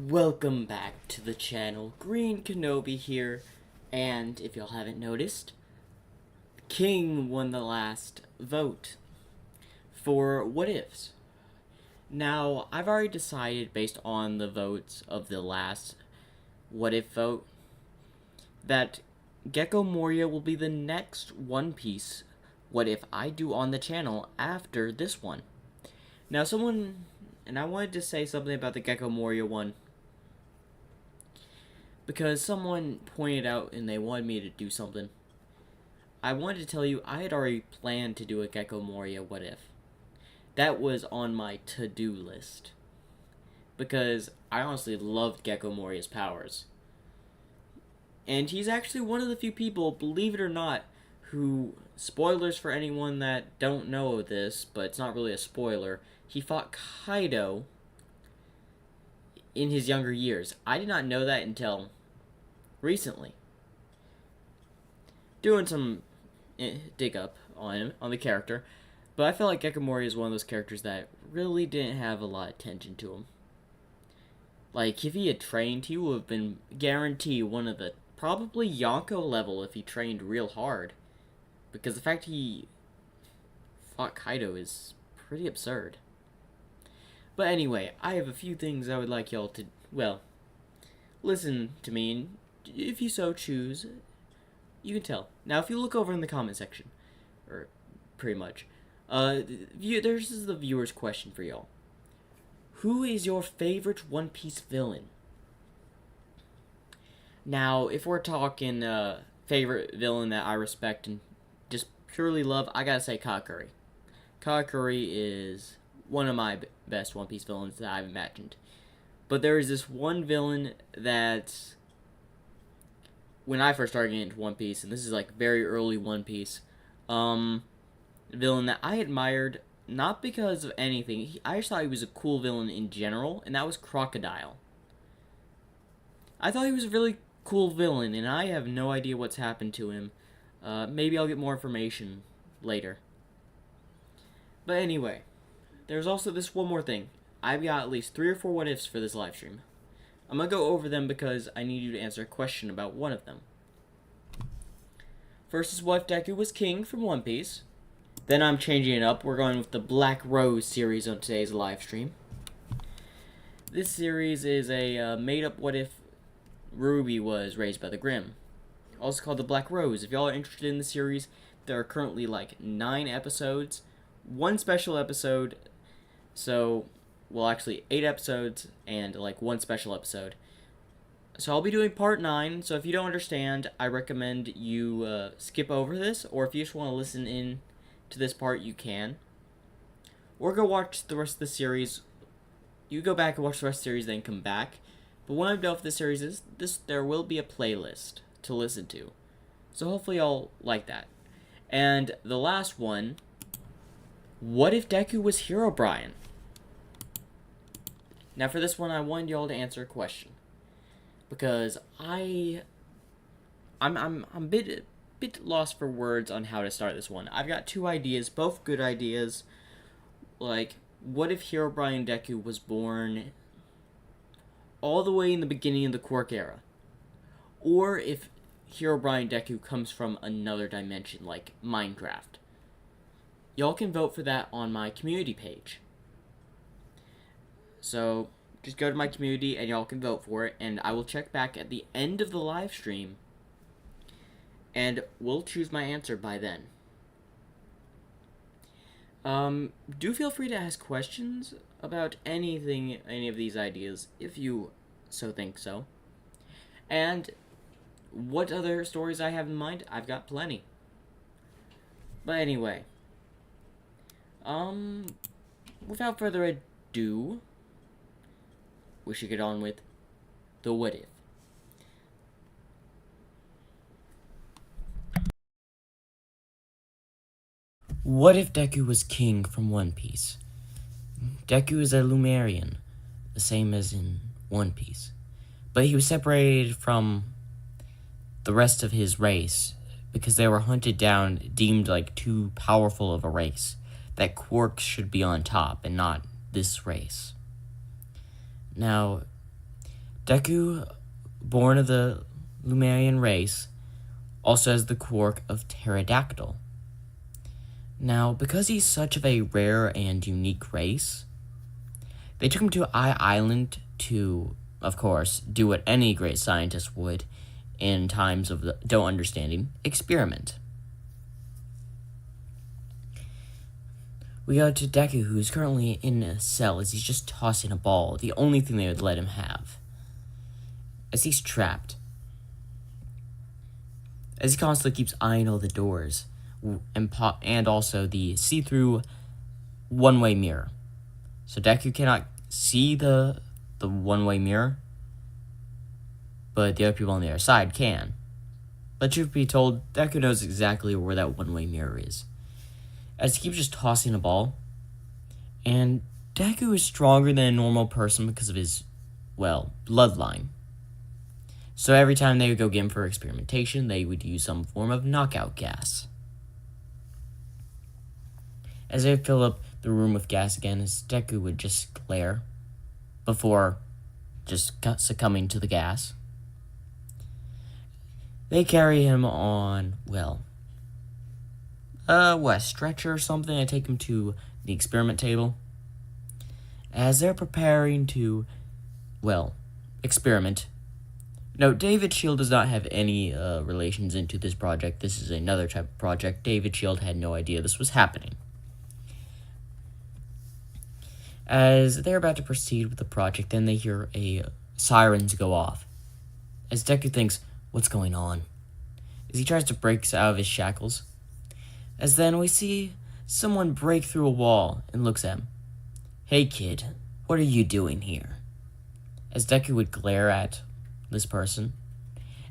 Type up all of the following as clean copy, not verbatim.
Welcome back to the channel. Green Kenobi here, and if y'all haven't noticed, King won the last vote for what ifs. Now, I've already decided based on the votes of the last what if vote that Gecko Moria will be the next One Piece what if I do on the channel after this one. Now, I wanted to say something about the Gecko Moria one, because someone pointed out and they wanted me to do something. I wanted to tell you I had already planned to do a Gecko Moria what if. That was on my to-do list, because I honestly loved Gecko Moria's powers. And he's actually one of the few people, believe it or not, who, spoilers for anyone that don't know this, but it's not really a spoiler, he fought Kaido in his younger years. I did not know that until recently. Doing some dig up on him, on the character, but I felt like Gecko Moria is one of those characters that really didn't have a lot of attention to him. Like, if he had trained, he would have been guaranteed one of the, probably Yonko level if he trained real hard. Because the fact he fought Kaido is pretty absurd. But anyway, I have a few things I would like y'all to, well, listen to me, and if you so choose, you can tell. Now, if you look over in the comment section, or pretty much, this is the viewer's question for y'all. Who is your favorite One Piece villain? Now, if we're talking favorite villain that I respect and just purely love, I gotta say Katakuri. Katakuri is one of my best One Piece villains that I've imagined. But there is this one villain that, when I first started getting into One Piece, and this is like very early One Piece, villain that I admired, not because of anything, I just thought he was a cool villain in general, and that was Crocodile. I thought he was a really cool villain, and I have no idea what's happened to him. Maybe I'll get more information later. But anyway, there's also this one more thing. I've got at least 3 or 4 what ifs for this live stream. I'm gonna go over them because I need you to answer a question about one of them. First is what if Deku was king from One Piece. Then I'm changing it up. We're going with the Black Rose series on today's live stream. This series is a made-up what if Ruby was raised by the Grimm. Also called the Black Rose. If y'all are interested in the series, there are currently like 9 episodes. 1 special episode. So, well, actually 8 episodes and like 1 special episode. So I'll be doing part 9. So if you don't understand, I recommend you skip over this. Or if you just want to listen in to this part, you can. Or go watch the rest of the series. You go back and watch the rest of the series, then come back. But when I'm done with this series, there will be a playlist to listen to. So hopefully y'all like that. And the last one, what if Deku was Herobrine? Now for this one, I wanted y'all to answer a question, because I'm a bit lost for words on how to start this one. I've got 2 ideas, both good ideas. Like, what if Herobrine Deku was born all the way in the beginning of the Quark era? Or if Herobrine Deku comes from another dimension, like Minecraft. Y'all can vote for that on my community page. So, just go to my community and y'all can vote for it, and I will check back at the end of the live stream, and we'll choose my answer by then. Do feel free to ask questions about any of these ideas, if you so think so. And what other stories I have in mind, I've got plenty. But anyway, without further ado, we should get on with the what if. What if Deku was king from One Piece? Deku is a Lumerian, the same as in One Piece. But he was separated from the rest of his race because they were hunted down, deemed like too powerful of a race. That Quarks should be on top and not this race. Now, Deku, born of the Lumerian race, also has the quirk of pterodactyl. Now, because he's such of a rare and unique race, they took him to Eye Island to, of course, do what any great scientist would in times of no understanding, experiment. We go to Deku, who's currently in a cell as he's just tossing a ball, the only thing they would let him have, as he's trapped. As he constantly keeps eyeing all the doors, and also the see-through one-way mirror. So Deku cannot see the one-way mirror, but the other people on the other side can. But truth be told, Deku knows exactly where that one-way mirror is, as he keeps just tossing a ball. And Deku is stronger than a normal person because of his, bloodline. So every time they would go get him for experimentation, they would use some form of knockout gas. As they would fill up the room with gas again, as Deku would just glare before just succumbing to the gas. They carry him on, a stretcher or something. I take him to the experiment table. As they're preparing to, experiment. No, David Shield does not have any relations into this project. This is another type of project. David Shield had no idea this was happening. As they're about to proceed with the project, then they hear sirens go off. As Deku thinks, what's going on? As he tries to break out of his shackles. As then we see someone break through a wall and looks at him. Hey kid, what are you doing here? As Deku would glare at this person,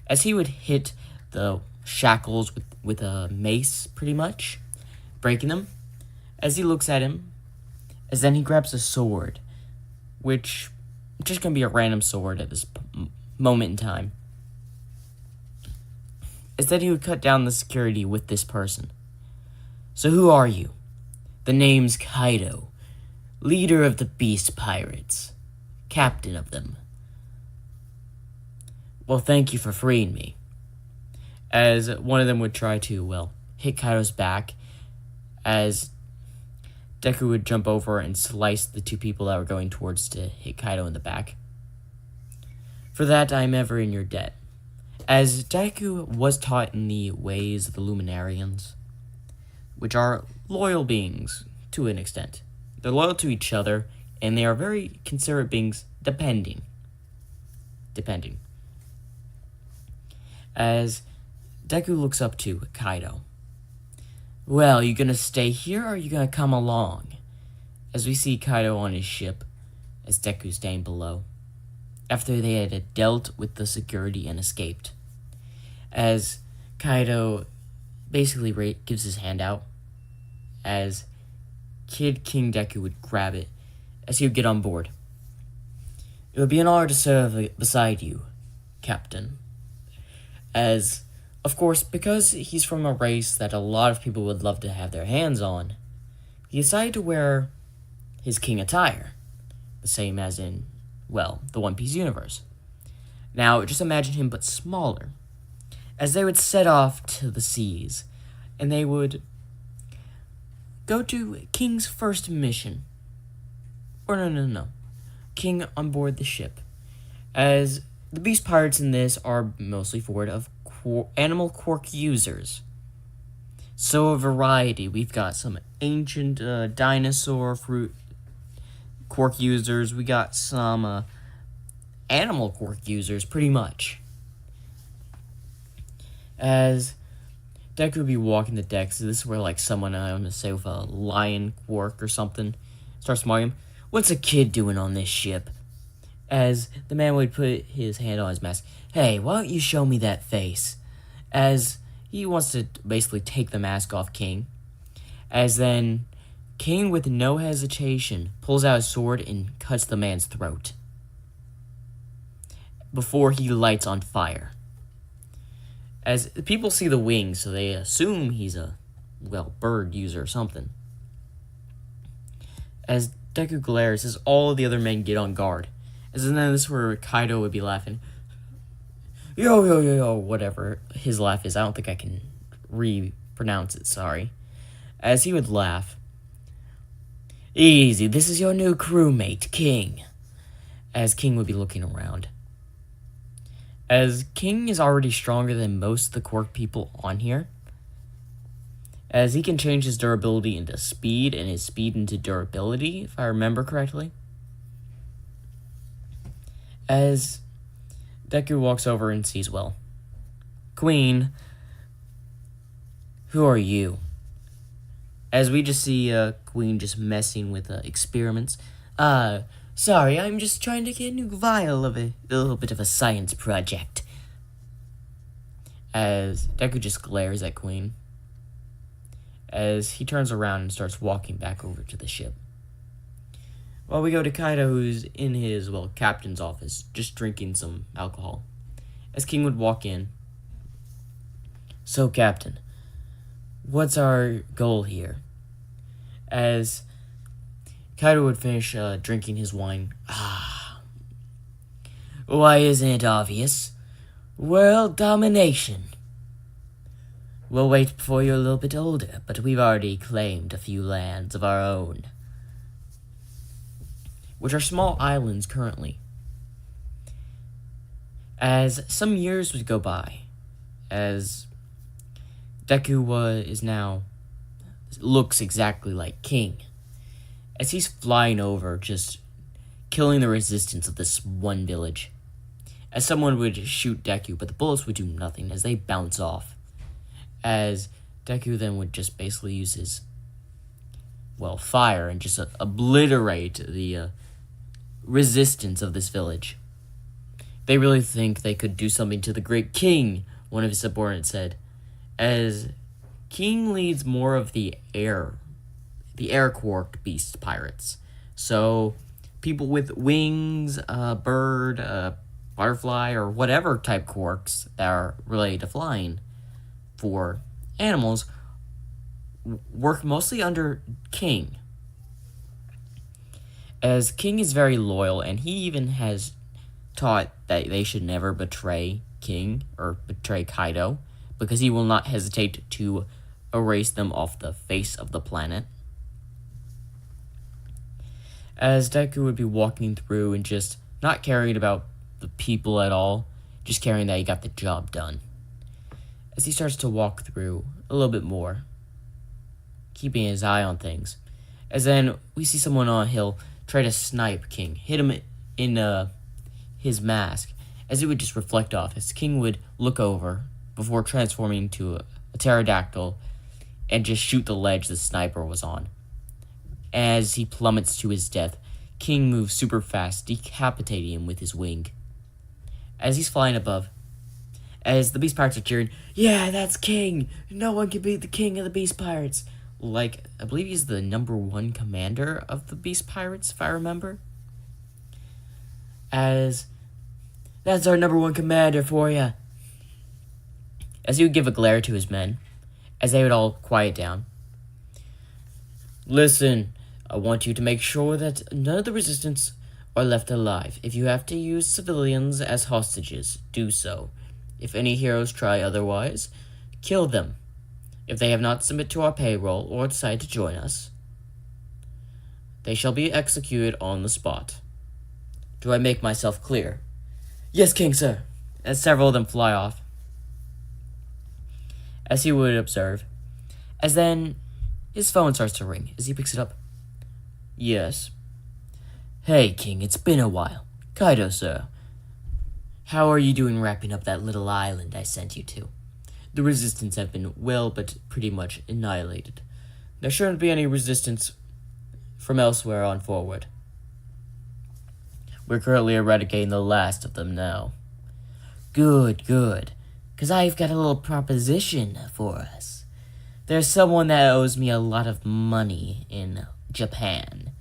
as he would hit the shackles with a mace, pretty much, breaking them. As he looks at him, as then he grabs a sword, which is just going to be a random sword at this moment in time. As then he would cut down the security with this person. So who are you? The name's Kaido, leader of the Beast Pirates, captain of them. Well, thank you for freeing me. As one of them would try to, hit Kaido's back, as Deku would jump over and slice the two people that were going towards to hit Kaido in the back. For that, I am ever in your debt. As Deku was taught in the ways of the Luminarians, which are loyal beings to an extent. They're loyal to each other, and they are very considerate beings, depending. As Deku looks up to Kaido. Well, you gonna stay here, or are you gonna come along? As we see Kaido on his ship, as Deku's staying below, after they had dealt with the security and escaped. As Kaido basically gives his hand out, as Kid King Deku would grab it, as he would get on board. It would be an honor to serve beside you, Captain. As, of course, because he's from a race that a lot of people would love to have their hands on, he decided to wear his king attire, the same as in, the One Piece universe. Now, just imagine him but smaller, as they would set off to the seas, and they would go to King's first mission. Or no. King on board the ship. As the Beast Pirates in this are mostly forward of animal quirk users. So a variety. We've got some ancient dinosaur fruit quirk users. We got some animal quirk users, pretty much. As Deku would be walking the decks, this is where someone on the sofa, lion quirk or something, starts smiling him. What's a kid doing on this ship? As the man would put his hand on his mask. Hey, why don't you show me that face? As he wants to basically take the mask off King. As then King, with no hesitation, pulls out his sword and cuts the man's throat before he lights on fire. As people see the wings, so they assume he's a, bird user or something. As Deku glares as all of the other men get on guard, And then this is where Kaido would be laughing. Yo, yo, yo, yo, whatever his laugh is. I don't think I can pronounce it, sorry. As he would laugh. Easy, this is your new crewmate, King. As King would be looking around. As King is already stronger than most of the quirk people on here. As he can change his durability into speed and his speed into durability, if I remember correctly. As Deku walks over and sees, well, Queen, who are you? As we just see Queen just messing with experiments. Sorry, I'm just trying to get a new vial of a little bit of a science project. As Deku just glares at Queen. As he turns around and starts walking back over to the ship. Well, we go to Kaido, who's in his, well, captain's office, just drinking some alcohol. As King would walk in. So, Captain, what's our goal here? As Kaido would finish drinking his wine. Why isn't it obvious? World domination. We'll wait before you're a little bit older, but we've already claimed a few lands of our own. Which are small islands currently. As some years would go by, as Deku is now, looks exactly like King. As he's flying over, just killing the resistance of this one village. As someone would shoot Deku, but the bullets would do nothing as they bounce off. As Deku then would just basically use his, well, fire and just obliterate the resistance of this village. They really think they could do something to the great King, one of his subordinates said. As King leads more of the air quarked beast pirates. So people with wings, bird, butterfly, or whatever type quarks that are related to flying for animals work mostly under King. As King is very loyal, and he even has taught that they should never betray King or betray Kaido, because he will not hesitate to erase them off the face of the planet. As Deku would be walking through and just not caring about the people at all, just caring that he got the job done. As he starts to walk through a little bit more, keeping his eye on things. As then we see someone on a hill try to snipe King, hit him in his mask, as it would just reflect off, as King would look over before transforming to a pterodactyl and just shoot the ledge the sniper was on. As he plummets to his death, King moves super fast, decapitating him with his wing. As he's flying above, as the Beast Pirates are cheering, yeah, that's King! No one can beat the King of the Beast Pirates! Like, I believe he's the #1 commander of the Beast Pirates, if I remember. As, that's our #1 commander for ya! As he would give a glare to his men, as they would all quiet down. Listen, I want you to make sure that none of the resistance are left alive. If you have to use civilians as hostages, do so. If any heroes try otherwise, kill them. If they have not submitted to our payroll or decide to join us, they shall be executed on the spot. Do I make myself clear? Yes, King, sir. As several of them fly off. As he would observe. As then his phone starts to ring. As he picks it up. Yes. Hey, King, it's been a while. Kaido, sir. How are you doing wrapping up that little island I sent you to? The resistance have been well but pretty much annihilated. There shouldn't be any resistance from elsewhere on forward. We're currently eradicating the last of them now. Good, good. 'Cause I've got a little proposition for us. There's someone that owes me a lot of money in Japan.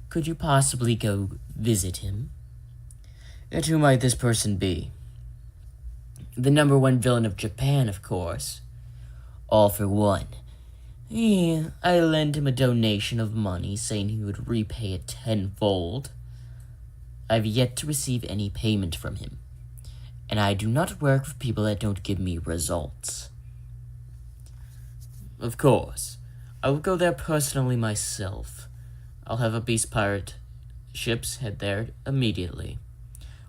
Could you possibly go visit him? And who might this person be? The #1 villain of Japan, of course. All for one. Yeah, I lent him a donation of money, saying he would repay it tenfold. I've yet to receive any payment from him, and I do not work for people that don't give me results. Of course, I will go there personally myself. I'll have a beast pirate ships head there immediately.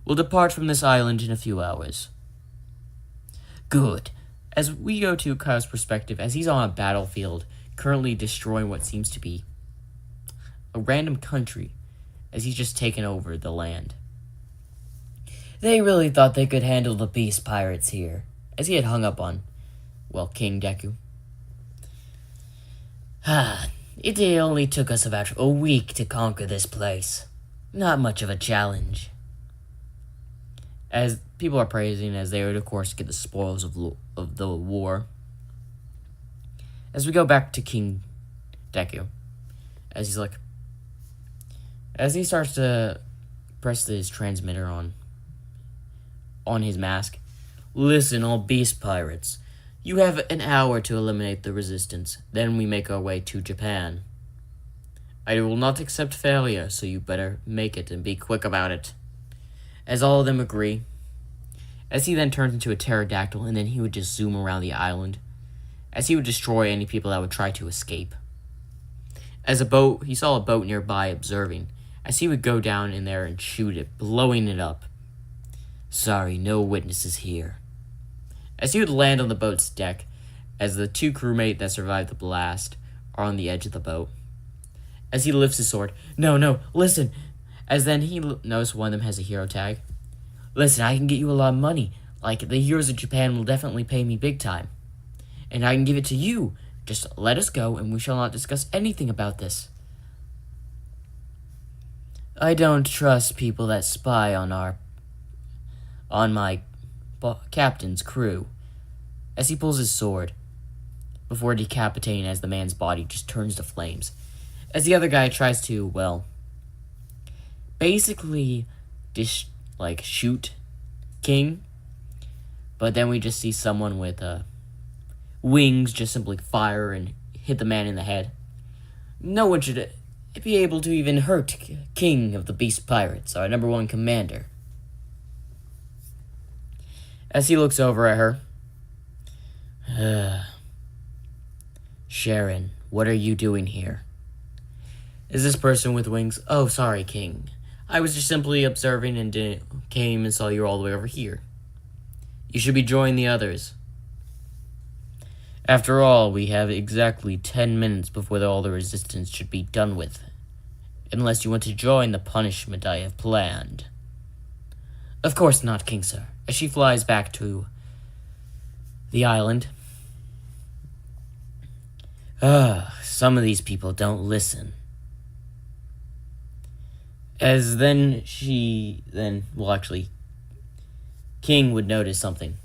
We'll depart from this island in a few hours. Good. As we go to Kyle's perspective, as he's on a battlefield, currently destroying what seems to be a random country, as he's just taken over the land. They really thought they could handle the beast pirates here, as he had hung up on, well, King Deku. It only took us about a week to conquer this place. Not much of a challenge. As people are praising, as they would, of course, get the spoils of the war. As we go back to King Deku, as he's like, as he starts to press his transmitter on his mask. Listen, all beast pirates. You have an hour to eliminate the resistance. Then we make our way to Japan. I will not accept failure, so you better make it and be quick about it. As all of them agree. As he then turns into a pterodactyl, and then he would just zoom around the island. As he would destroy any people that would try to escape. He saw a boat nearby observing. As he would go down in there and shoot it, blowing it up. Sorry, no witnesses here. As he would land on the boat's deck, as the two crewmates that survived the blast are on the edge of the boat. As he lifts his sword, no, listen. As then he noticed one of them has a hero tag. Listen, I can get you a lot of money. Like, the heroes of Japan will definitely pay me big time. And I can give it to you. Just let us go, and we shall not discuss anything about this. I don't trust people that spy on my captain's crew. As he pulls his sword, before decapitating as the man's body just turns to flames. As the other guy tries to, well, basically shoot King. But then we just see someone with wings just simply fire and hit the man in the head. No one should be able to even hurt King of the Beast Pirates, our number one commander. As he looks over at her. Sharon, what are you doing here? Is this person with wings? Oh, sorry, King. I was just simply observing and came and saw you all the way over here. You should be joining the others. After all, we have exactly 10 minutes before all the resistance should be done with. Unless you want to join the punishment I have planned. Of course not, King Sir. As she flies back to the island. Some of these people don't listen. As then King would notice something.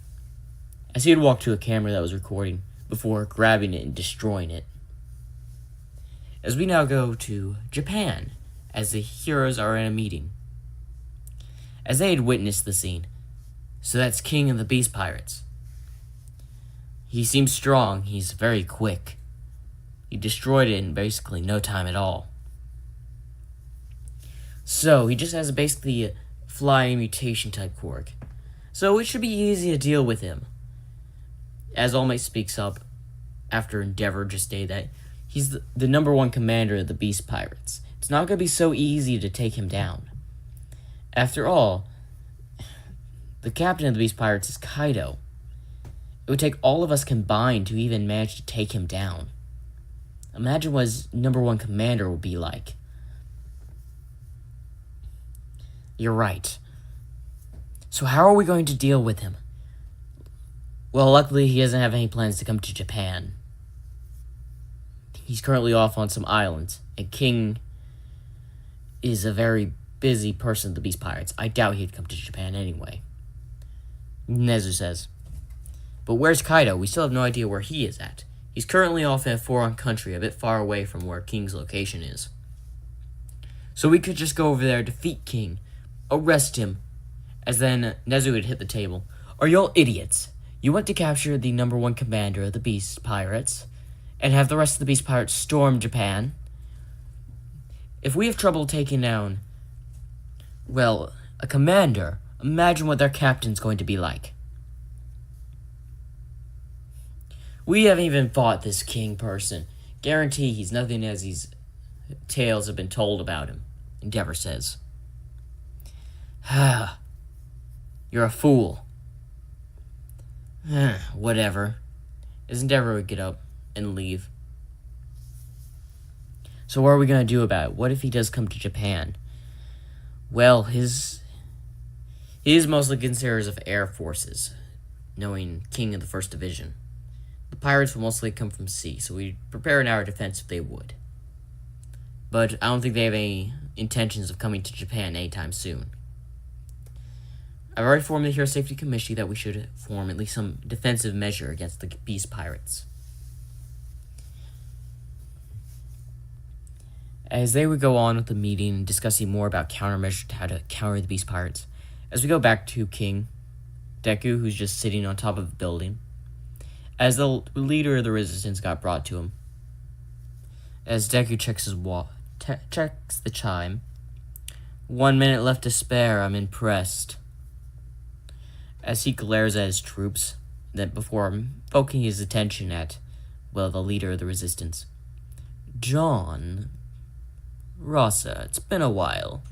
As he would walk to a camera that was recording before grabbing it and destroying it. As we now go to Japan, as the heroes are in a meeting. As they had witnessed the scene. So that's King of the Beast Pirates. He seems strong. He's very quick. He destroyed it in basically no time at all. So, he just has basically a flying mutation type quirk. So, it should be easy to deal with him. As All Might speaks up, after Endeavor just stated that he's the number one commander of the Beast Pirates. It's not going to be so easy to take him down. After all, the captain of the Beast Pirates is Kaido. It would take all of us combined to even manage to take him down. Imagine what his number one commander will be like. You're right. So how are we going to deal with him? Well, luckily he doesn't have any plans to come to Japan. He's currently off on some islands, and King is a very busy person of the Beast Pirates. I doubt he'd come to Japan anyway. Nezu says. But where's Kaido? We still have no idea where he is at. He's currently off in a foreign country, a bit far away from where King's location is. So we could just go over there, defeat King, arrest him, as then Nezu would hit the table. Are y'all idiots? You want to capture the number one commander of the Beast Pirates, and have the rest of the Beast Pirates storm Japan? If we have trouble taking down well, a commander. Imagine what their captain's going to be like. We haven't even fought this king person. Guarantee he's nothing as these tales have been told about him, Endeavor says. You're a fool. Whatever. As Endeavor would get up and leave. So what are we going to do about it? What if he does come to Japan? Well, he is mostly considered of air forces, knowing King of the 1st Division. The pirates will mostly come from sea, so we prepare an our defense if they would. But I don't think they have any intentions of coming to Japan anytime soon. I've already formed the Hero Safety Committee that we should form at least some defensive measure against the beast pirates. As they would go on with the meeting and discussing more about countermeasures to how to counter the beast pirates, as we go back to King Deku, who's just sitting on top of a building, as the leader of the resistance got brought to him. As Deku checks checks the chime. 1 minute left to spare, I'm impressed. As he glares at his troops, then before focusing his attention at, well, the leader of the resistance. John Rossa, it's been a while.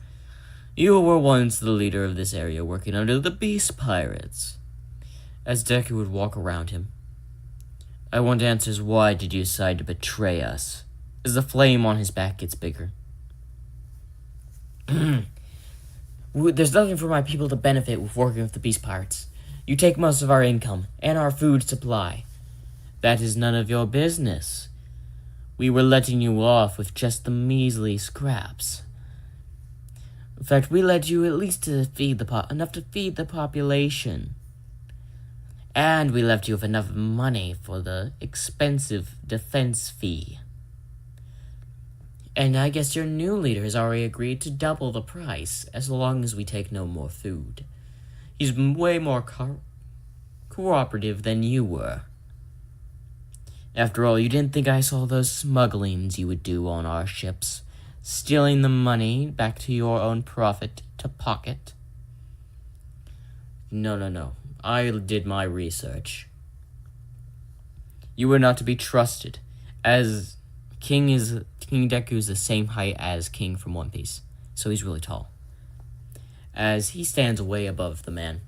You were once the leader of this area working under the beast pirates. As Deku would walk around him. I want answers. Why did you decide to betray us? As the flame on his back gets bigger. There's nothing for my people to benefit with working with the beast pirates. You take most of our income and our food supply. That is none of your business. We were letting you off with just the measly scraps. In fact, we let you at least to feed enough to feed the population. And we left you with enough money for the expensive defense fee. And I guess your new leader has already agreed to double the price as long as we take no more food. He's way more cooperative than you were. After all, you didn't think I saw those smugglings you would do on our ships, stealing the money back to your own profit to pocket? No. I did my research. You were not to be trusted, as King Deku is the same height as King from One Piece, so he's really tall. As he stands way above the man.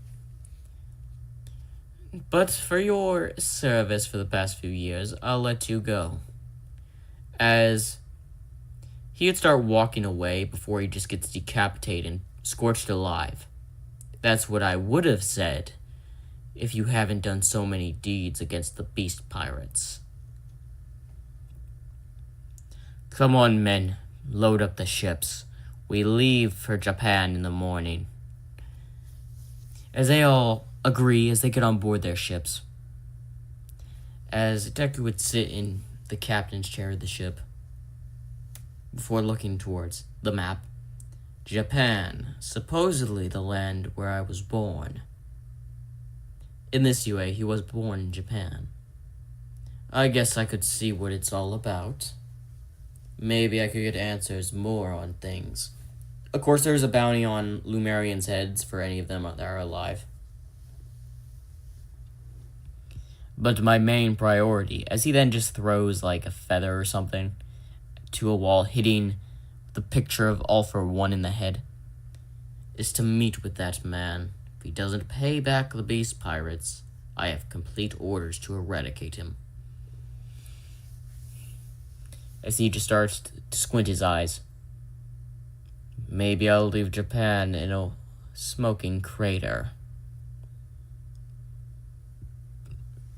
But for your service for the past few years, I'll let you go. As he would start walking away before he just gets decapitated and scorched alive. That's what I would have said if you haven't done so many deeds against the beast pirates. Come on, men. Load up the ships. We leave for Japan in the morning. As they all agree as they get on board their ships. As Deku would sit in the captain's chair of the ship before looking towards the map. Japan, supposedly the land where I was born. In this UA, he was born in Japan. I guess I could see what it's all about. Maybe I could get answers more on things. Of course, there's a bounty on Lumerian's heads for any of them that are alive. But my main priority, as he then just throws like a feather or something to a wall, hitting the picture of All for One in the head, is to meet with that man. If he doesn't pay back the beast pirates, I have complete orders to eradicate him. As he just starts to squint his eyes. Maybe I'll leave Japan in a smoking crater.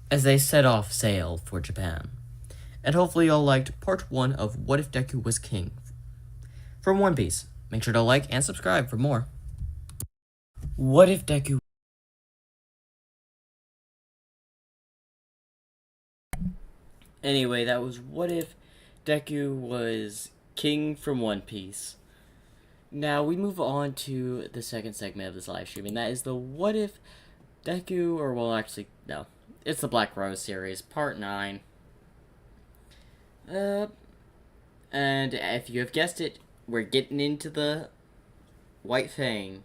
As they set off sail for Japan. And hopefully y'all liked part 1 of What If Deku Was King from One Piece. Make sure to like and subscribe for more. What if Deku... Anyway, that was What If Deku Was King from One Piece. Now we move on to the second segment of this live stream, and that is the What If Deku, or well, actually, no. It's the Black Rose series, part 9. And if you have guessed it, we're getting into the White Fang.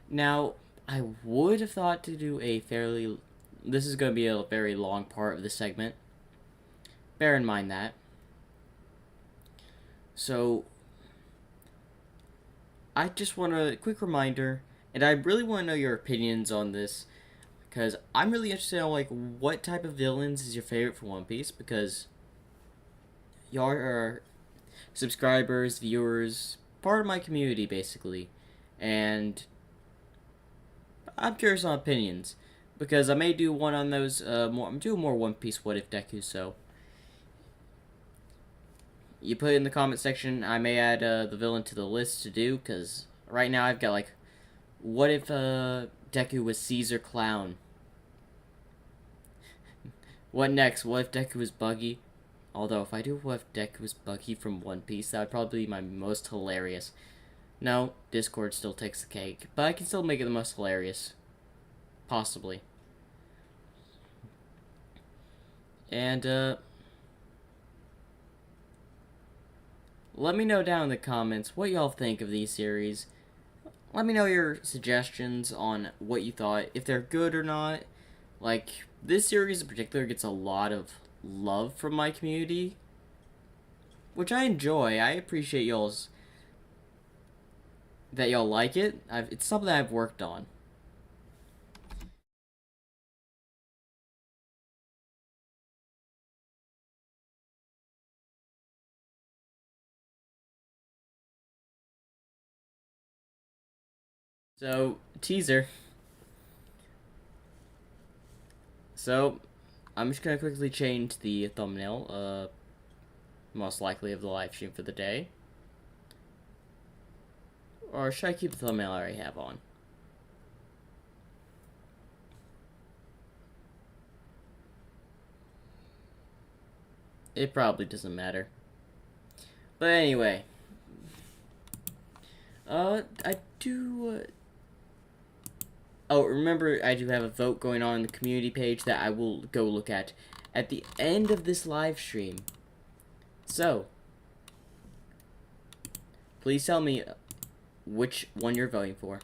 Now, I would have thought to do a fairly... This is going to be a very long part of the segment. Bear in mind that. So, I just want a quick reminder, and I really want to know your opinions on this, because I'm really interested in, like, what type of villains is your favorite for One Piece, because y'all are subscribers, viewers, part of my community, basically. And I'm curious on opinions, because I may do one on those, I'm doing more One Piece What If Deku, so you put it in the comment section. I may add the villain to the list to do, because right now I've got, like, what if Deku was Caesar Clown? What next? What if Deku was Buggy? Although, if I do what if Deku was Buggy from One Piece, that would probably be my most hilarious. No, Discord still takes the cake, but I can still make it the most hilarious. Possibly. And, let me know down in the comments what y'all think of these series. Let me know your suggestions on what you thought, if they're good or not. Like, this series in particular gets a lot of love from my community, which I enjoy. I appreciate y'all's... that y'all like it. It's something I've worked on. So, teaser. So, I'm just gonna quickly change the thumbnail, most likely of the live stream for the day. Or should I keep the thumbnail I already have on? It probably doesn't matter. But anyway. I do... Oh, remember, I do have a vote going on in the community page that I will go look at the end of this live stream. So, please tell me which one you're voting for.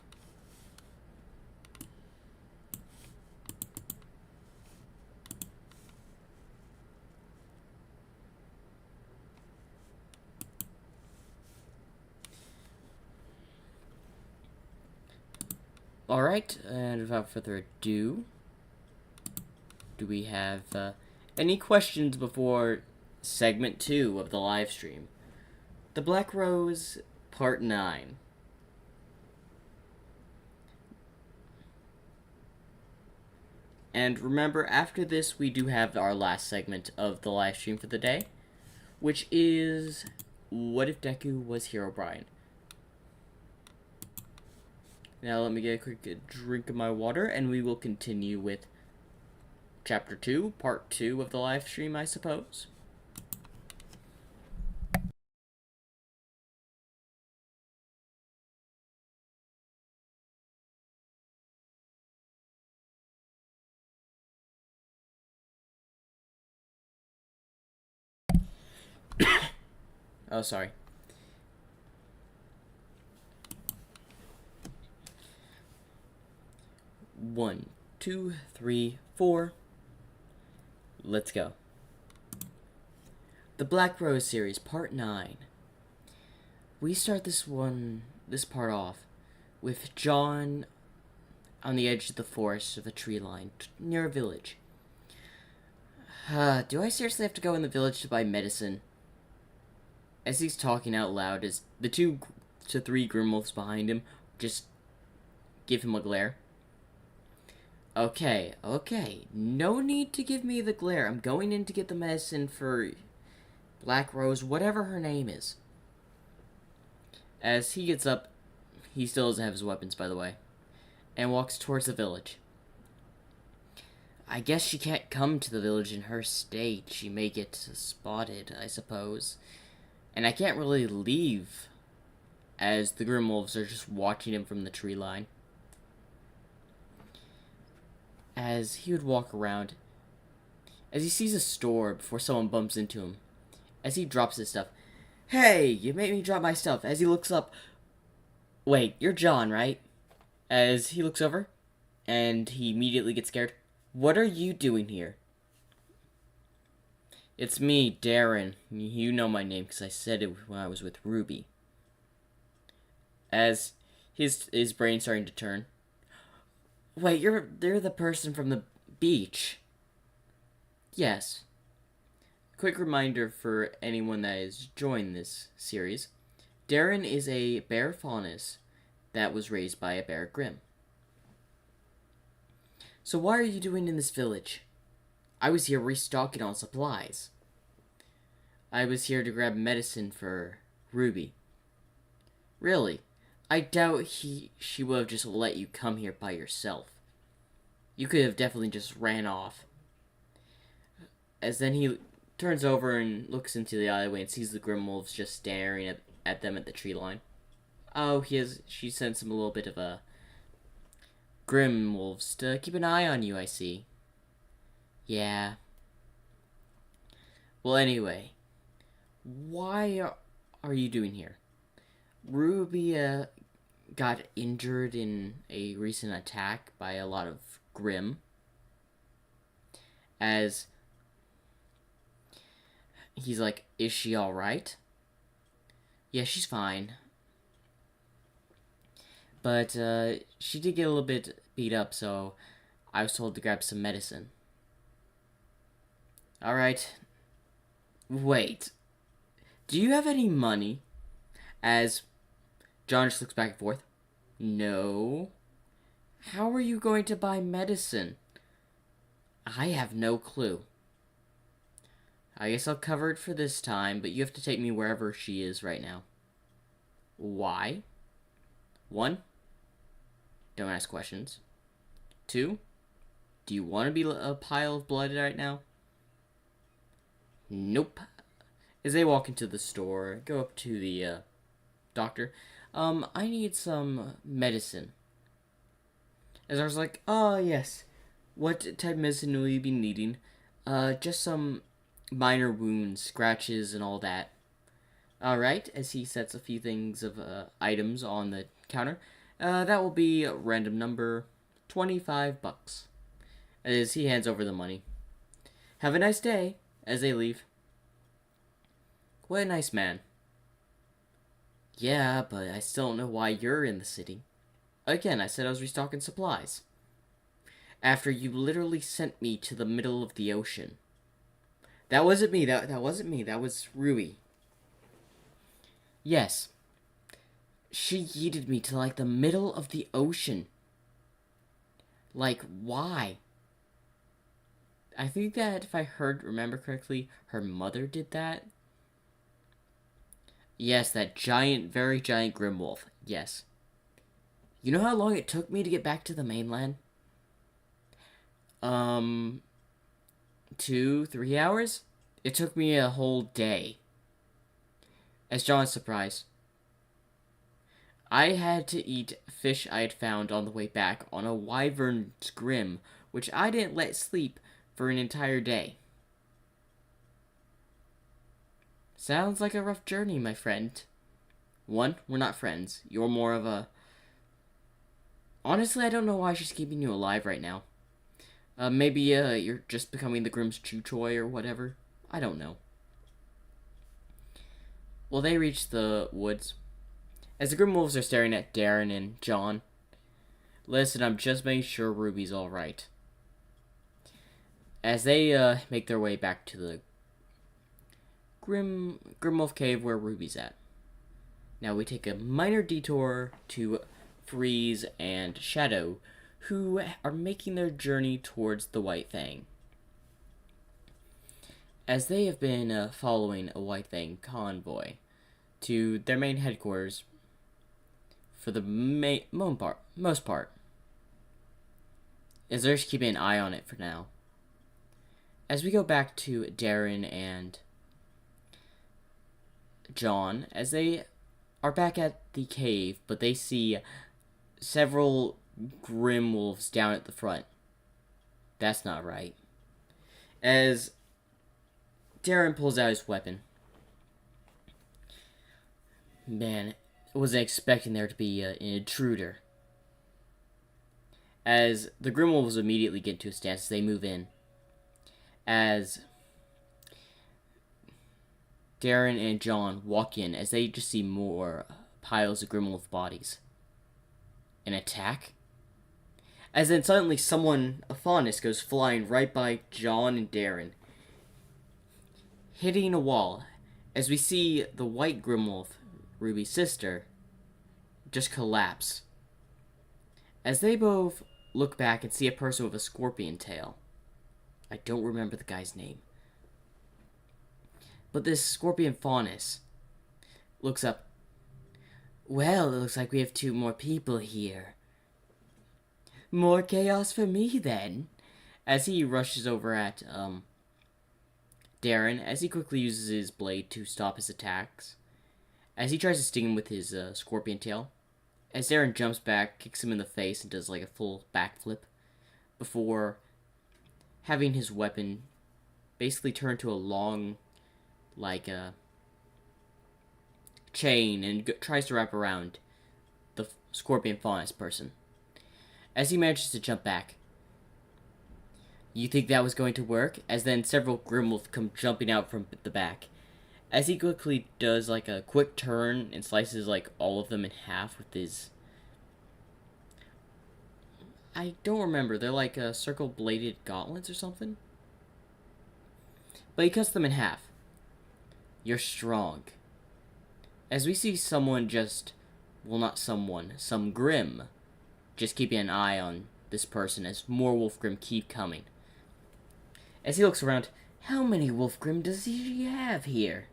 Alright, and without further ado, do we have any questions before segment 2 of the live stream? The Black Rose, Part 9. And remember, after this, we do have our last segment of the live stream for the day, which is, what if Deku was Herobrine? Now let me get a quick drink of my water, and we will continue with Chapter 2, Part 2 of the live stream, I suppose. Oh, sorry. One, two, three, four. Let's go. The Black Rose series, Part 9. We start this part off with John on the edge of the forest of a tree line near a village. Do I seriously have to go in the village to buy medicine? As he's talking out loud, as the 2 to 3 Grimwolves behind him just give him a glare. Okay, no need to give me the glare. I'm going in to get the medicine for Black Rose, whatever her name is. As he gets up, he still doesn't have his weapons, by the way, and walks towards the village. I guess she can't come to the village in her state. She may get spotted, I suppose. And I can't really leave, as the Grimwolves are just watching him from the tree line. As he would walk around, as he sees a store before someone bumps into him, as he drops his stuff. Hey, you made me drop my stuff. As he looks up, Wait, you're John, right? As he looks over, and he immediately gets scared. What are you doing here? It's me, Darren. You know my name because I said it when I was with Ruby. As his brain's starting to turn. Wait, they're the person from the beach. Yes. Quick reminder for anyone that has joined this series. Darren is a bear faunus that was raised by a bear Grimm. So why are you doing in this village? I was here restocking on supplies. I was here to grab medicine for Ruby. Really? I doubt she would have just let you come here by yourself. You could have definitely just ran off. As then he turns over and looks into the alleyway and sees the Grim Wolves just staring at them at the tree line. Oh, she sends him a little bit of a Grim Wolves to keep an eye on you, I see. Yeah. Well, anyway, why are you doing here? Ruby got injured in a recent attack by a lot of Grimm. As he's like, is she alright? Yeah, she's fine. But she did get a little bit beat up, so I was told to grab some medicine. Alright. Wait. Do you have any money? As John just looks back and forth. No. How are you going to buy medicine? I have no clue. I guess I'll cover it for this time, but you have to take me wherever she is right now. Why? 1. Don't ask questions. 2. Do you want to be a pile of blood right now? Nope. As they walk into the store, go up to the doctor. I need some medicine. As I was like, oh yes. What type of medicine will you be needing? Just some minor wounds, scratches, and all that. Alright, as he sets a few things of items on the counter. That will be a random number, $25. As he hands over the money. Have a nice day, as they leave. What a nice man. Yeah, but I still don't know why you're in the city. Again, I said I was restocking supplies. After you literally sent me to the middle of the ocean. That wasn't me. That wasn't me. That was Rui. Yes. She yeeted me to, like, the middle of the ocean. Like, why? I think that if I remember correctly, her mother did that. Yes, that giant, very giant Grimwolf. Yes. You know how long it took me to get back to the mainland? 2-3 hours? It took me a whole day. As John's surprised. I had to eat fish I had found on the way back on a wyvern's grim, which I didn't let sleep for an entire day. Sounds like a rough journey, my friend. 1, we're not friends. You're more of a... Honestly, I don't know why she's keeping you alive right now. Maybe you're just becoming the Grimm's chew toy or whatever. I don't know. Well, they reach the woods. As the Grim Wolves are staring at Darren and John. Listen, I'm just making sure Ruby's alright. As they make their way back to the Grimwolf Cave where Ruby's at. Now we take a minor detour to Freeze and Shadow, who are making their journey towards the White Fang. As they have been following a White Fang convoy to their main headquarters for the most part. As they're just keeping an eye on it for now. As we go back to Darren and John, as they are back at the cave, but they see several Grim Wolves down at the front. That's not right. As Darren pulls out his weapon. Man, wasn't expecting there to be an intruder. As the Grimwolves immediately get into a stance, they move in. As Darren and John walk in, as they just see more piles of Grimwolf bodies. An attack? As then suddenly a Faunus, goes flying right by John and Darren, hitting a wall, as we see the white Grimwolf, Ruby's sister, just collapse. As they both look back and see a person with a scorpion tail. I don't remember the guy's name. But this scorpion Faunus looks up. Well, it looks like we have 2 more people here. More chaos for me, then. As he rushes over at, Darren, as he quickly uses his blade to stop his attacks. As he tries to sting him with his, scorpion tail. As Darren jumps back, kicks him in the face, and does, like, a full backflip. Before having his weapon basically turn to a long, like, chain, and tries to wrap around the scorpion Faunus person. As he manages to jump back. You think that was going to work? As then several Grimwolf come jumping out from the back. As he quickly does like a quick turn and slices like all of them in half with his... I don't remember. They're like circle-bladed gauntlets or something. But he cuts them in half. You're strong. As we see someone just... Well, not someone. Some Grim. Just keeping an eye on this person as more Wolfgrim keep coming. As he looks around, how many Wolfgrim does he have here?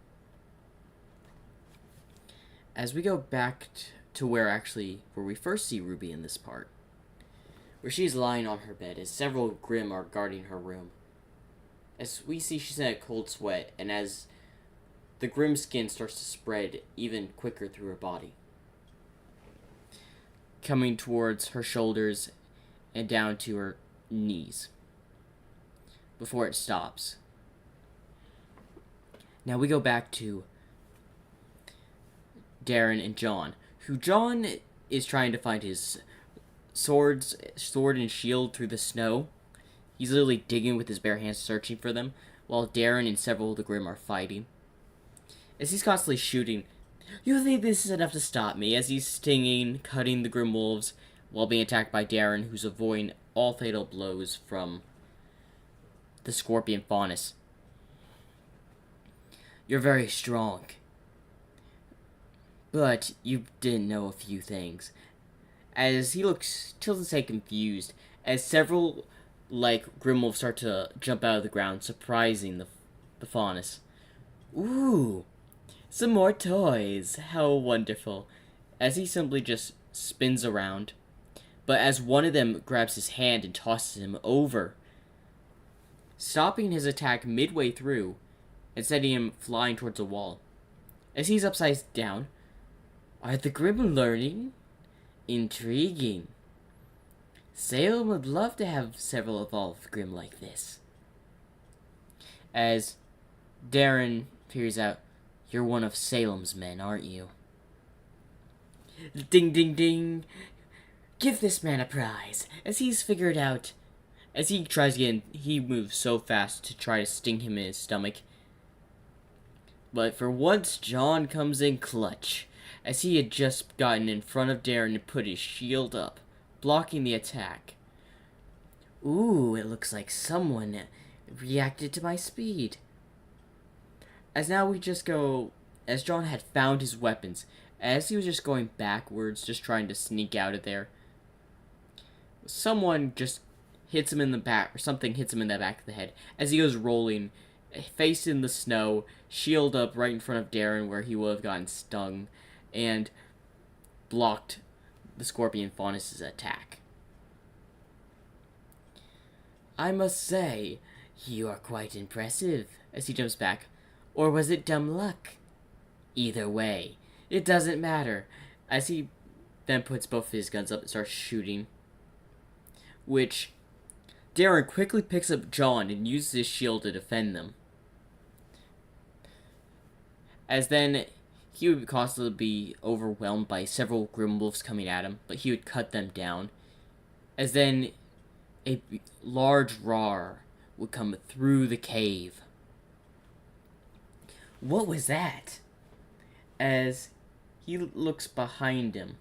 As we go back to where we first see Ruby in this part, where she's lying on her bed as several Grim are guarding her room. As we see she's in a cold sweat, and as the Grim skin starts to spread even quicker through her body, coming towards her shoulders and down to her knees, before it stops. Now we go back to Darren and John, who John is trying to find his sword and shield through the snow. He's literally digging with his bare hands, searching for them, while Darren and several of the Grim are fighting. As he's constantly shooting, you think this is enough to stop me? As he's stinging, cutting the Grim Wolves, while being attacked by Darren, who's avoiding all fatal blows from the Scorpion Faunus. You're very strong. But you didn't know a few things. As he looks, to say confused, as several, Grimwolves start to jump out of the ground, surprising the Faunus. Ooh, some more toys. How wonderful. As he simply just spins around. But as one of them grabs his hand and tosses him over, stopping his attack midway through and sending him flying towards a wall. As he's upside down, are the Grim learning? Intriguing. Salem would love to have several evolved Grim like this. As Darren peers out, you're one of Salem's men, aren't you? Ding, ding, ding. Give this man a prize. As he's figured out, as he tries again, he moves so fast to try to sting him in his stomach. But for once, John comes in clutch, as he had just gotten in front of Darren and put his shield up, blocking the attack. Ooh, it looks like someone reacted to my speed. As John had found his weapons, as he was just going backwards, just trying to sneak out of there, someone just hits him in the back, or something hits him in the back of the head, as he goes rolling, face in the snow, shield up right in front of Darren where he would have gotten stung, and blocked the Scorpion Faunus' attack. I must say, you are quite impressive, as he jumps back. Or was it dumb luck? Either way, it doesn't matter, as he then puts both of his guns up and starts shooting, which Darren quickly picks up John and uses his shield to defend them. As then he would constantly be overwhelmed by several grim wolves coming at him, but he would cut them down. As then a large roar would come through the cave. What was that? As he looks behind him,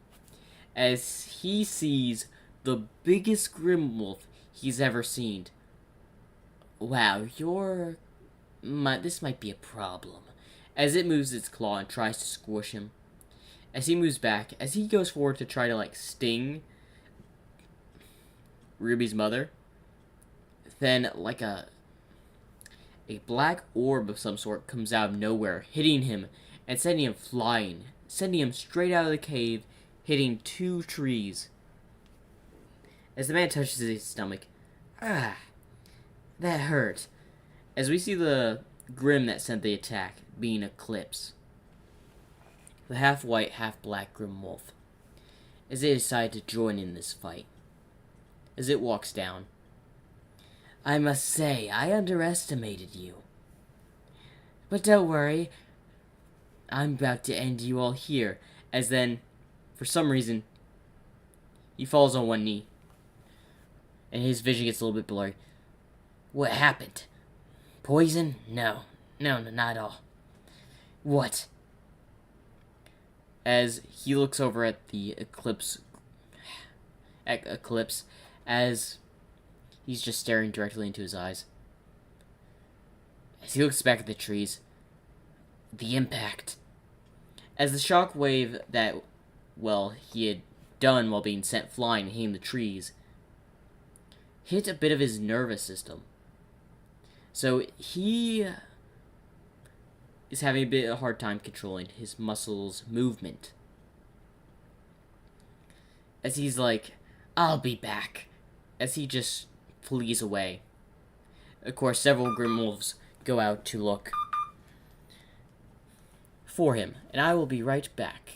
as he sees the biggest grim wolf he's ever seen. Wow, this might be a problem. As it moves its claw and tries to squish him. As he moves back, as he goes forward to try to, sting Ruby's mother, then, a black orb of some sort comes out of nowhere, hitting him and sending him flying, sending him straight out of the cave, hitting 2 trees. As the man touches his stomach, that hurt. As we see the Grim that sent the attack being Eclipse, the half-white, half-black Grim Wolf, as they decide to join in this fight. As it walks down, I must say, I underestimated you. But don't worry, I'm about to end you all here. As then, for some reason, he falls on one knee, and his vision gets a little bit blurry. What happened? Poison? No, not at all. What? As he looks over at the Eclipse, as he's just staring directly into his eyes. As he looks back at the trees, the impact. As the shockwave that, he had done while being sent flying and hitting the trees, hit a bit of his nervous system. So he is having a bit of a hard time controlling his muscles' movement. As he's like, I'll be back. As he just flees away. Of course, several Grim Wolves go out to look for him, and I will be right back.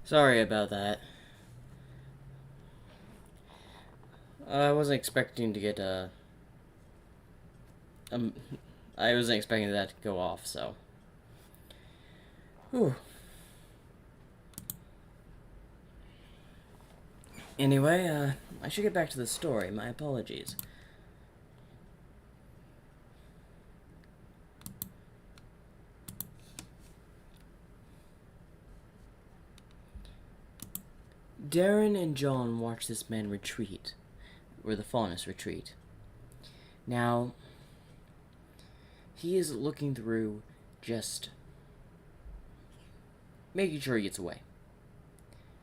Sorry about that. I wasn't expecting to get I wasn't expecting that to go off, so. Whew. Anyway, I should get back to the story. My apologies. Darren and John watch this man retreat, or the Faunus retreat. Now, he is looking through, just making sure he gets away.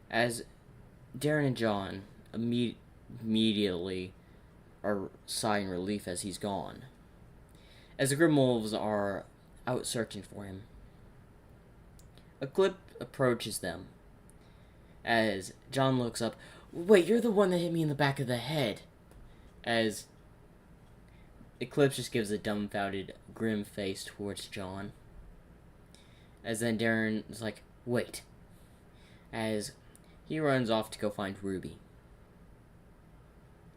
As Darren and John immediately are sighing relief as he's gone. As the Grim Wolves are out searching for him, Eclipse approaches them. As John looks up, wait, you're the one that hit me in the back of the head. As Eclipse just gives a dumbfounded, grim face towards John. As then Darren is like, wait. As he runs off to go find Ruby.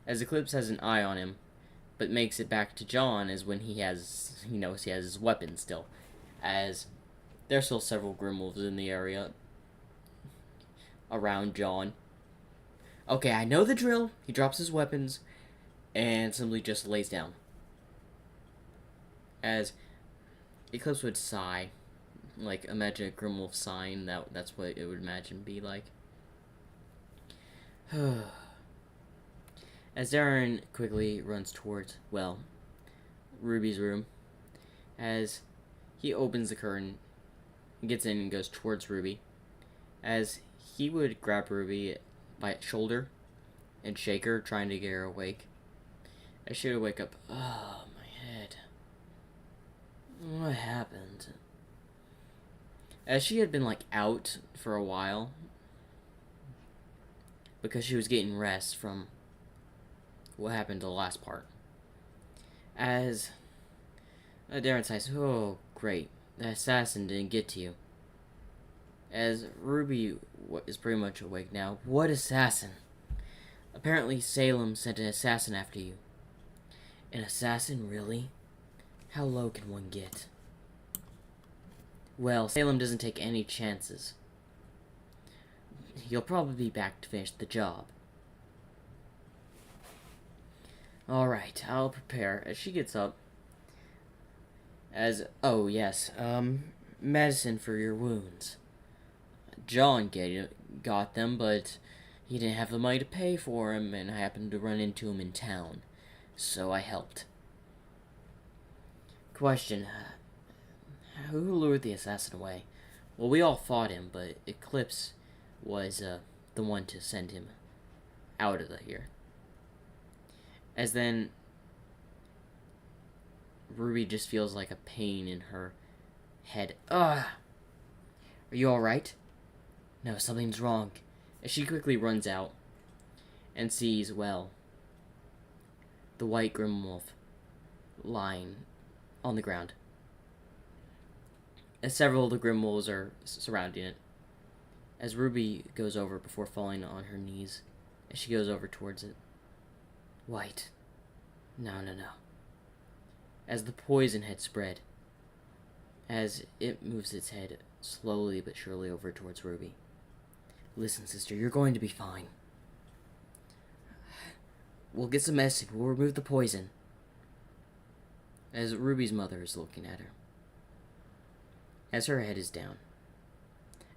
as Eclipse has an eye on him, but makes it back to John is when he knows he has his weapon still, as there's still several Grimwolves in the area around John. Okay, I know the drill. He drops his weapons and simply just lays down. As Eclipse would sigh, like imagine a Grimwolf sighing. That's what it would imagine be like. As Darren quickly runs towards, well, Ruby's room, as he opens the curtain, gets in and goes towards Ruby, as he would grab Ruby by its shoulder and shake her, trying to get her awake. As she would wake up, oh, my head. What happened? As she had been, out for a while, because she was getting rest from what happened to the last part. As Darren says, oh, great, the assassin didn't get to you. As Ruby is pretty much awake now. What assassin? Apparently Salem sent an assassin after you. An assassin, really? How low can one get? Well, Salem doesn't take any chances. He'll probably be back to finish the job. Alright, I'll prepare. As she gets up, oh yes, medicine for your wounds. John got them, but he didn't have the money to pay for him, and I happened to run into him in town, so I helped. Question, who lured the assassin away? Well, we all fought him, but Eclipse was, the one to send him out of here. As then, Ruby just feels like a pain in her head. Ugh! Are you alright? No, something's wrong. As she quickly runs out and sees, well, the white Grimwolf lying on the ground. As several of the Grimwolves are surrounding it. As Ruby goes over before falling on her knees, as she goes over towards it. White. No. As the poison had spread, as it moves its head slowly but surely over towards Ruby. Listen, sister, you're going to be fine. We'll get some medicine. We'll remove the poison. As Ruby's mother is looking at her. As her head is down.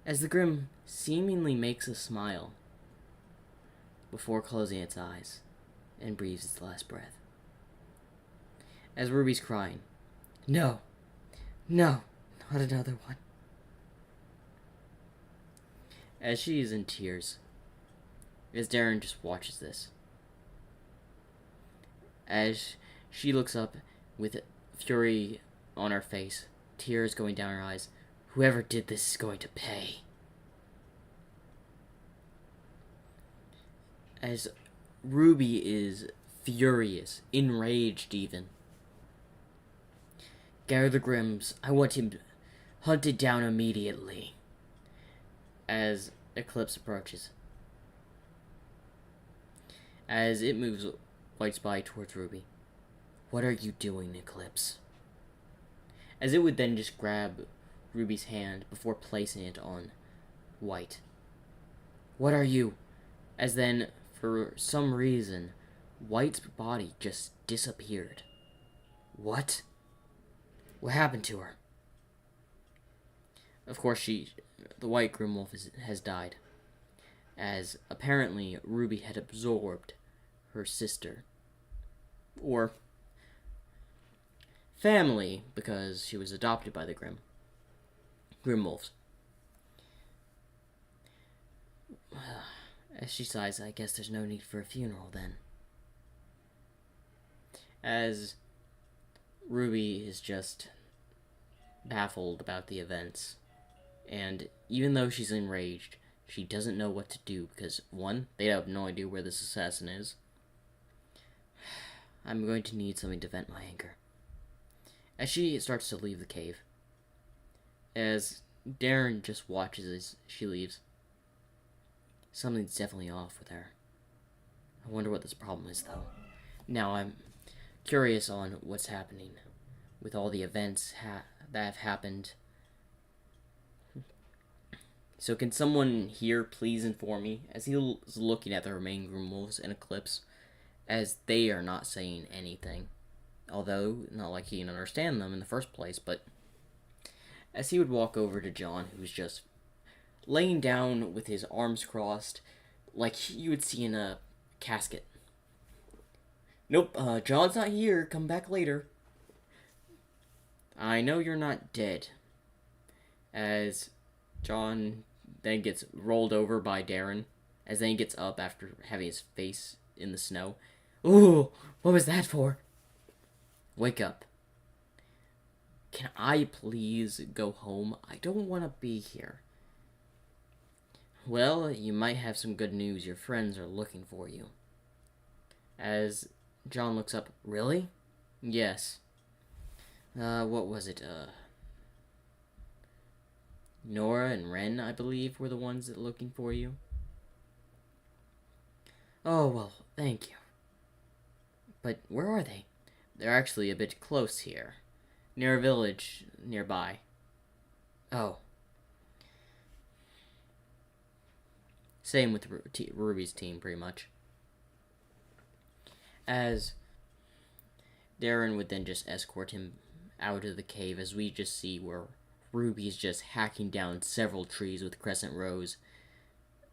As the Grim seemingly makes a smile before closing its eyes and breathes its last breath. As Ruby's crying. No, not another one. As she is in tears, as Darren just watches this. As she looks up with fury on her face, tears going down her eyes. Whoever did this is going to pay. As Ruby is furious, enraged even. Gather the Grims. I want him hunted down immediately. As Eclipse approaches. As it moves White's body towards Ruby. What are you doing, Eclipse? As it would then just grab Ruby's hand before placing it on White. What are you? As then, for some reason, White's body just disappeared. What? What happened to her? Of course, the white Grimwolf has died, as apparently Ruby had absorbed her sister, or family, because she was adopted by the Grimwolves. As she sighs, I guess there's no need for a funeral then. As Ruby is just baffled about the events. And even though she's enraged, she doesn't know what to do because, one, they have no idea where this assassin is. I'm going to need something to vent my anger. As she starts to leave the cave, as Darren just watches as she leaves, something's definitely off with her. I wonder what this problem is, though. Now I'm curious on what's happening with all the events that have happened. So can someone here please inform me, as he is looking at the remaining Grimwolves in Eclipse, as they are not saying anything. Although, not like he can understand them in the first place, but as he would walk over to John, who's just laying down with his arms crossed, like you would see in a casket. Nope, John's not here. Come back later. I know you're not dead. As John then gets rolled over by Darren, as then he gets up after having his face in the snow. Ooh, what was that for? Wake up. Can I please go home? I don't want to be here. Well, you might have some good news. Your friends are looking for you. As John looks up, really? Yes. What was it? Nora and Ren, I believe, were the ones that looking for you. Oh, well, thank you. But where are they? They're actually a bit close here. Near a village nearby. Oh. Same with Ruby's team, pretty much. As Darren would then just escort him out of the cave, as we just see where Ruby's just hacking down several trees with crescent rows,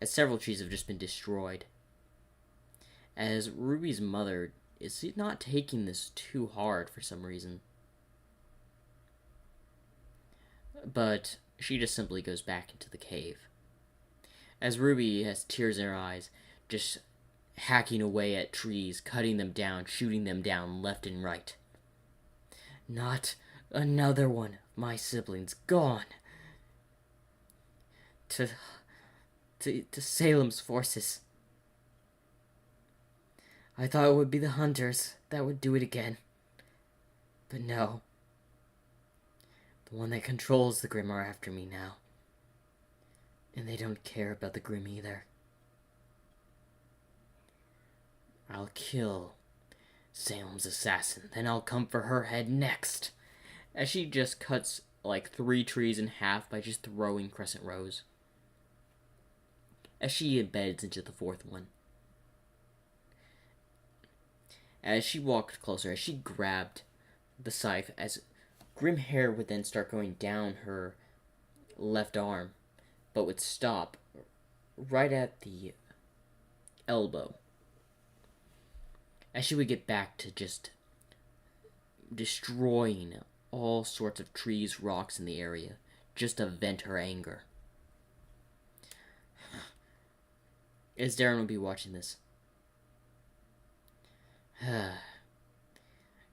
as several trees have just been destroyed. As Ruby's mother is not taking this too hard for some reason. But she just simply goes back into the cave. As Ruby has tears in her eyes, just hacking away at trees, cutting them down, shooting them down left and right. Not another one of my siblings gone. To Salem's forces. I thought it would be the hunters that would do it again. But no. The one that controls the Grim are after me now. And they don't care about the Grim either. I'll kill Salem's assassin, then I'll come for her head next. As she just cuts like 3 trees in half by just throwing crescent rows. As she embeds into the 4th one. As she walked closer, as she grabbed the scythe, as grim hair would then start going down her left arm, but would stop right at the elbow. As she would get back to just destroying all sorts of trees, rocks in the area, just to vent her anger. As Darren would be watching this.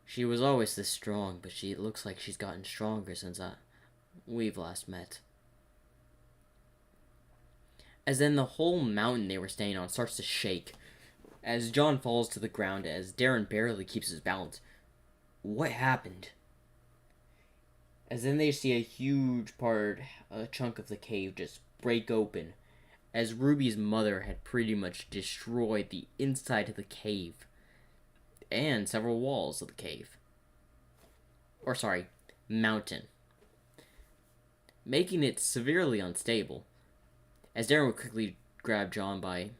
She was always this strong, but it looks like she's gotten stronger since we've last met. As then the whole mountain they were staying on starts to shake. As John falls to the ground, as Darren barely keeps his balance. What happened? As then they see a huge a chunk of the cave just break open. As Ruby's mother had pretty much destroyed the inside of the cave. And several walls of the cave. Or sorry, mountain. Making it severely unstable. As Darren would quickly grab John by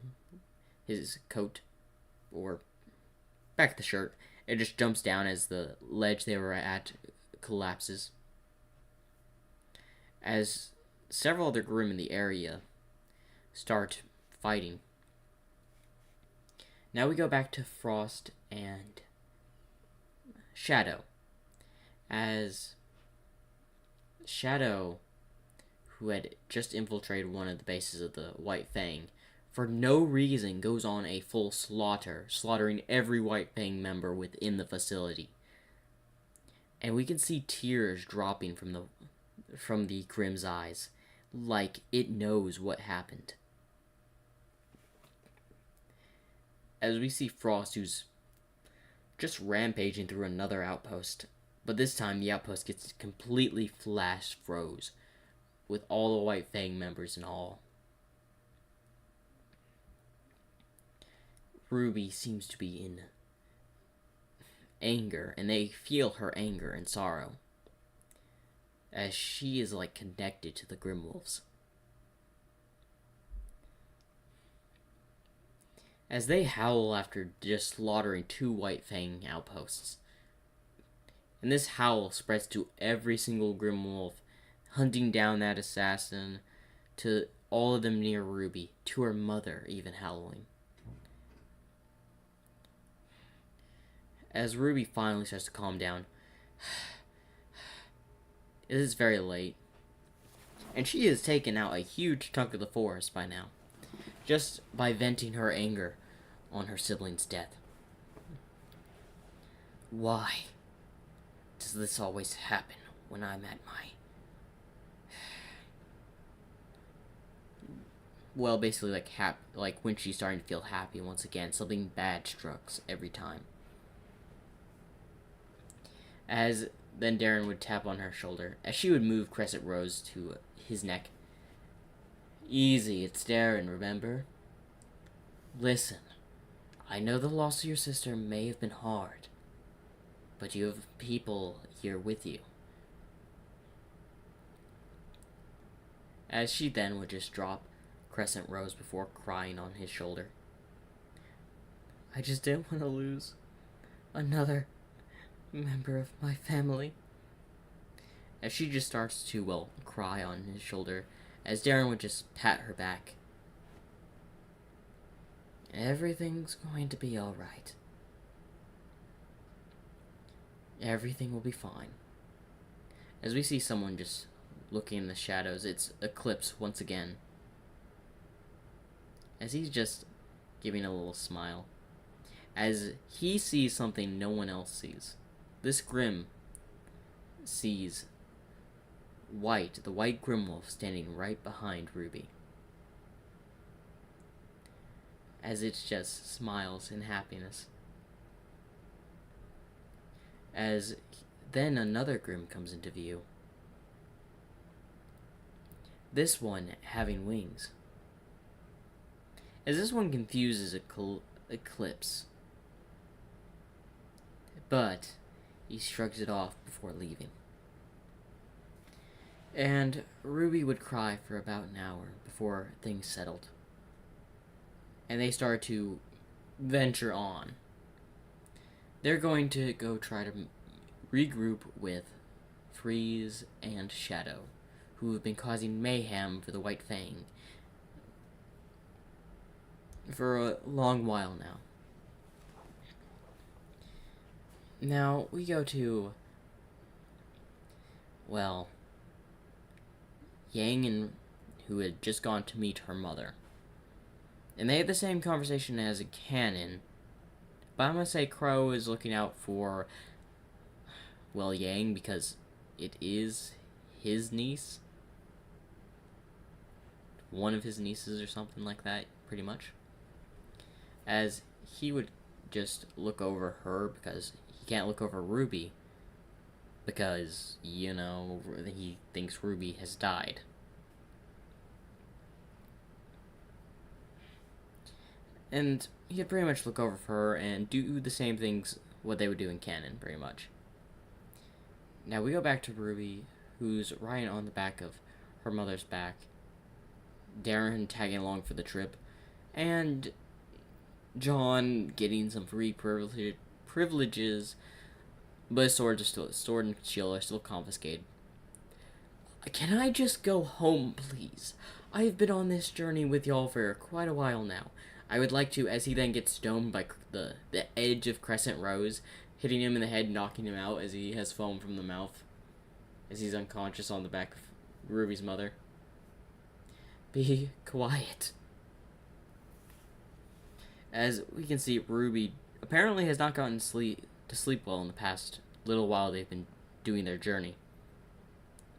his coat. Or back the shirt. It just jumps down as the ledge they were at collapses. As several other Grimm in the area start fighting. Now we go back to Frost and Shadow. As Shadow, who had just infiltrated one of the bases of the White Fang, for no reason goes on a full slaughter, slaughtering every White Fang member within the facility. And we can see tears dropping from the Grimm's eyes, like it knows what happened. As we see Frost, who's just rampaging through another outpost, but this time the outpost gets completely flash froze, with all the White Fang members and all. Ruby seems to be in anger, and they feel her anger and sorrow, as she is like connected to the Grimwolves. As they howl after just slaughtering 2 White Fang outposts. And this howl spreads to every single Grimwolf, hunting down that assassin, to all of them near Ruby, to her mother even howling. As Ruby finally starts to calm down, it is very late, and she has taken out a huge chunk of the forest by now, just by venting her anger on her sibling's death. Why does this always happen when I'm at my... Well, basically like when she's starting to feel happy once again, something bad strikes every time. As then Darren would tap on her shoulder, as she would move Crescent Rose to his neck. Easy, it's Darren, remember? Listen, I know the loss of your sister may have been hard, but you have people here with you. As she then would just drop Crescent Rose before crying on his shoulder. I just didn't want to lose another member of my family. As she just starts to, well, cry on his shoulder, as Darren would just pat her back. Everything's going to be alright. Everything will be fine. As we see someone just looking in the shadows, it's Eclipse once again. As he's just giving a little smile. As he sees something no one else sees. This Grim sees White, the White Grimwolf, standing right behind Ruby. As it just smiles in happiness. As then another Grim comes into view. This one having wings. As this one confuses Eclipse. But he shrugs it off before leaving. And Ruby would cry for about an hour before things settled. And they start to venture on. They're going to go try to regroup with Freeze and Shadow, who have been causing mayhem for the White Fang for a long while now. Now, we go to, well, Yang, and who had just gone to meet her mother. And they had the same conversation as a canon, but I'm going to say Crow is looking out for, well, Yang, because it is his niece. One of his nieces or something like that, pretty much. As he would just look over her because he can't look over Ruby because, you know, he thinks Ruby has died. And he'd pretty much look over for her and do the same things what they would do in canon, pretty much. Now we go back to Ruby, who's riding on the back of her mother's back. Darren tagging along for the trip. And John getting some free privileges, but his sword and shield are still confiscated. Can I just go home, please? I have been on this journey with y'all for quite a while now. I would like to, as he then gets stoned by the edge of Crescent Rose, hitting him in the head, knocking him out as he has foam from the mouth, as he's unconscious on the back of Ruby's mother. Be quiet. As we can see, Ruby apparently has not gotten to sleep well in the past little while they've been doing their journey.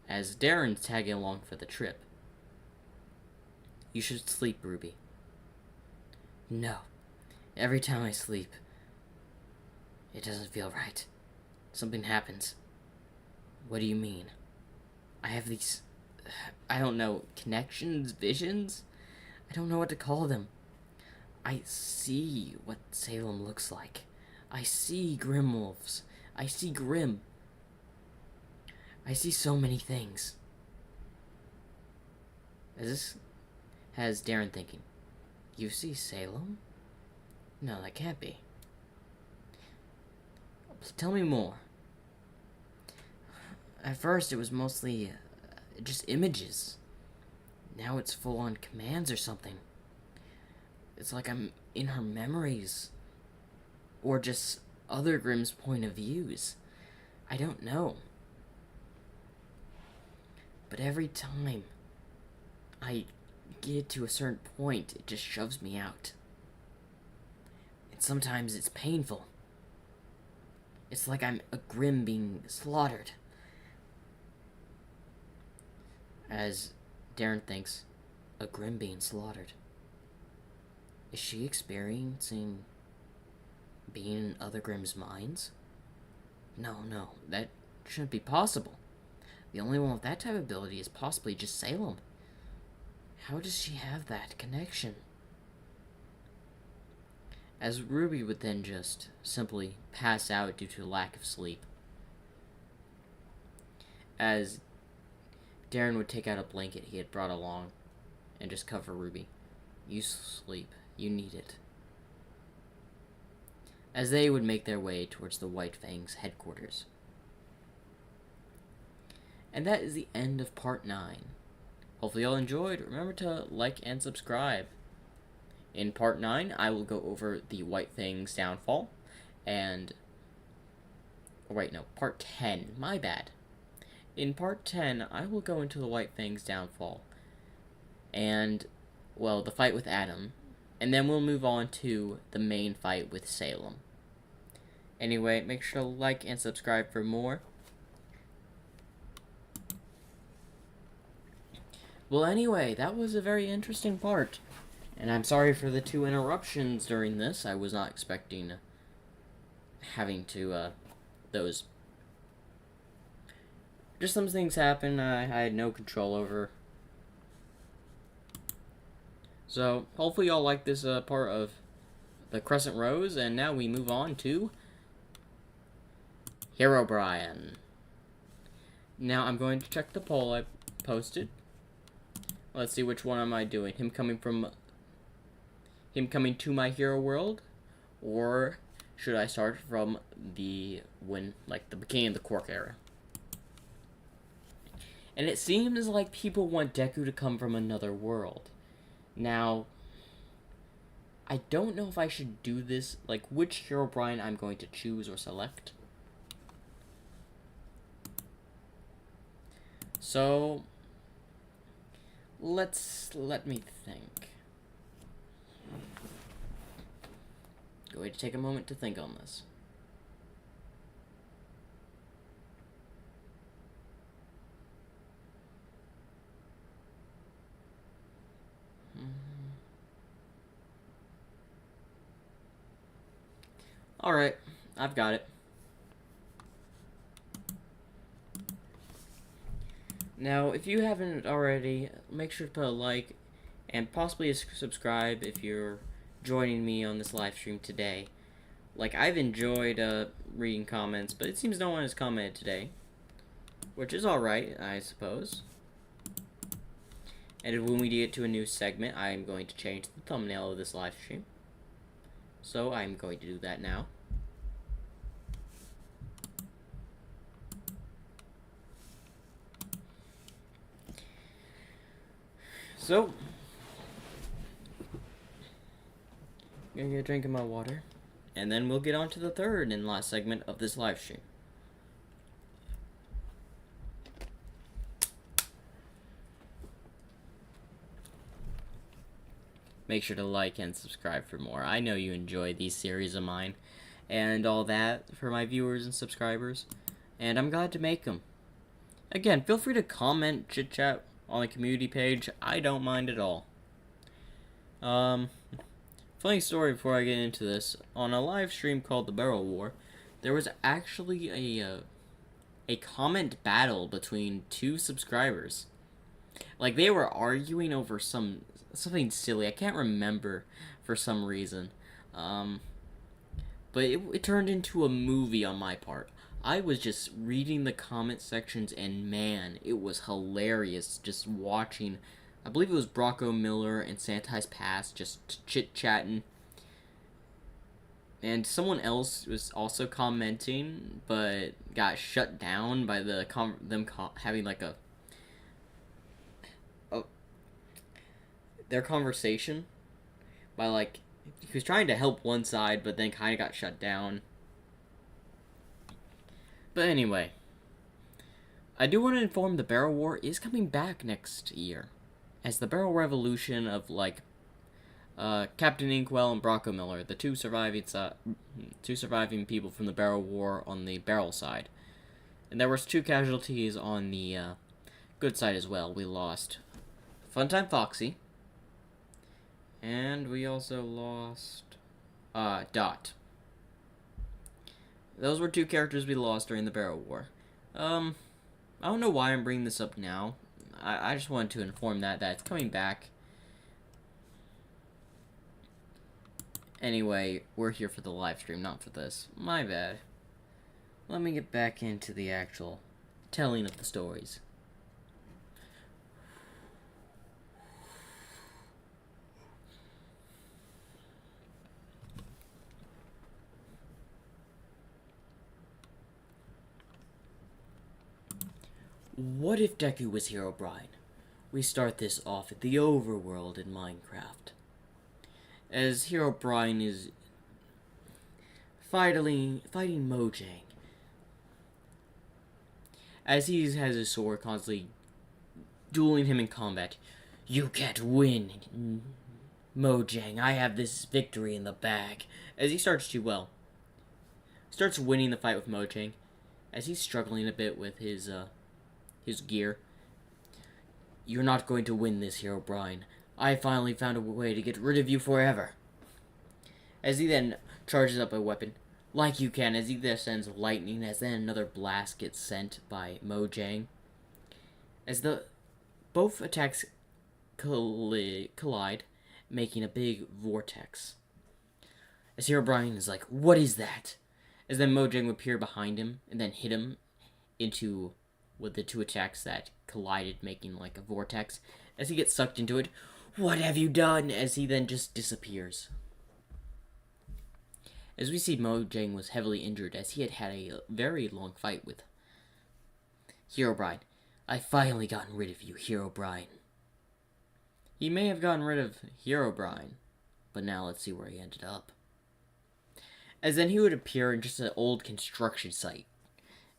As Darren's tagging along for the trip. You should sleep, Ruby. No. Every time I sleep, it doesn't feel right. Something happens. What do you mean? I have these, I don't know, connections, visions? I don't know what to call them. I see what Salem looks like. I see Grimwolves. I see Grim. I see so many things. This has Darren thinking, you see Salem? No, that can't be. Tell me more. At first, it was mostly just images. Now it's full-on commands or something. It's like I'm in her memories. Or just other Grimm's point of views. I don't know. But every time I get to a certain point, it just shoves me out. And sometimes it's painful. It's like I'm a Grimm being slaughtered. As Darren thinks, a Grimm being slaughtered. Is she experiencing being in other Grimm's minds? No, that shouldn't be possible. The only one with that type of ability is possibly just Salem. How does she have that connection? As Ruby would then just simply pass out due to lack of sleep. As Darren would take out a blanket he had brought along and just cover Ruby. You sleep. You need it. As they would make their way towards the White Fang's headquarters. And that is the end of part 9. Hopefully y'all enjoyed. Remember to like and subscribe. In part 9, I will go over the White Fang's downfall. And... oh, wait, no. Part 10. My bad. In part 10, I will go into the White Fang's downfall. And, well, the fight with Adam. And then we'll move on to the main fight with Salem. Anyway, make sure to like and subscribe for more. Well, anyway, that was a very interesting part. And I'm sorry for the 2 interruptions during this. I was not expecting having to, those. Just some things happened I had no control over. So, hopefully y'all like this part of the Crescent Rose, and now we move on to Herobrine. Now, I'm going to check the poll I posted. Let's see, which one am I doing? Him coming to my hero world? Or should I start from the beginning of the Quark era? And it seems like people want Deku to come from another world. Now, I don't know if I should do this, like which Herobrine I'm going to choose or select. So, let me think. Going to take a moment to think on this. Alright, I've got it. Now, if you haven't already, make sure to put a like and possibly a subscribe if you're joining me on this live stream today. Like, I've enjoyed reading comments, but it seems no one has commented today. Which is alright, I suppose. And when we get to a new segment, I'm going to change the thumbnail of this live stream. So I'm going to do that now. So, I'm gonna get a drink of my water, and then we'll get on to the third and last segment of this live stream. Make sure to like and subscribe for more. I know you enjoy these series of mine and all that for my viewers and subscribers, and I'm glad to make them. Again, feel free to comment, chit-chat on the community page. I don't mind at all. Funny story before I get into this. On a live stream called The Barrel War, there was actually a comment battle between 2 subscribers. Like, they were arguing over something silly. I can't remember for some reason. Um, but it turned into a movie on my part. I was just reading the comment sections, and man, it was hilarious just watching. I believe it was Brocco Miller and Santi's Past just chit chatting. And someone else was also commenting, but got shut down by having like a their conversation by like he was trying to help one side, but then kind of got shut down. But anyway, I do want to inform the Barrel War is coming back next year, as the Barrel Revolution of like Captain Inkwell and Brocco Miller, the two surviving people from the Barrel War on the Barrel side, and there was 2 casualties on the good side as well. We lost Funtime Foxy, and we also lost Dot. Those were 2 characters we lost during the Barrel War. I don't know why I'm bringing this up now. I just wanted to inform that it's coming back. Anyway, we're here for the live stream, not for this. My bad. Let me get back into the actual telling of the stories. What if Deku was Herobrine? We start this off at the overworld in Minecraft, as Herobrine is fighting Mojang, as he has his sword constantly dueling him in combat. You can't win, Mojang. I have this victory in the bag. As he starts winning the fight with Mojang, as he's struggling a bit with his gear. You're not going to win this, Herobrine. I finally found a way to get rid of you forever. As he then charges up a weapon, like you can, as he then sends lightning, as then another blast gets sent by Mojang. As both attacks collide, making a big vortex. As Herobrine is like, what is that? As then Mojang would appear behind him, and then hit him with the 2 attacks that collided, making like a vortex. As he gets sucked into it, what have you done? As he then just disappears. As we see, Mojang was heavily injured, as he had a very long fight with Herobrine. I finally gotten rid of you, Herobrine. He may have gotten rid of Herobrine, but now let's see where he ended up. As then he would appear in just an old construction site,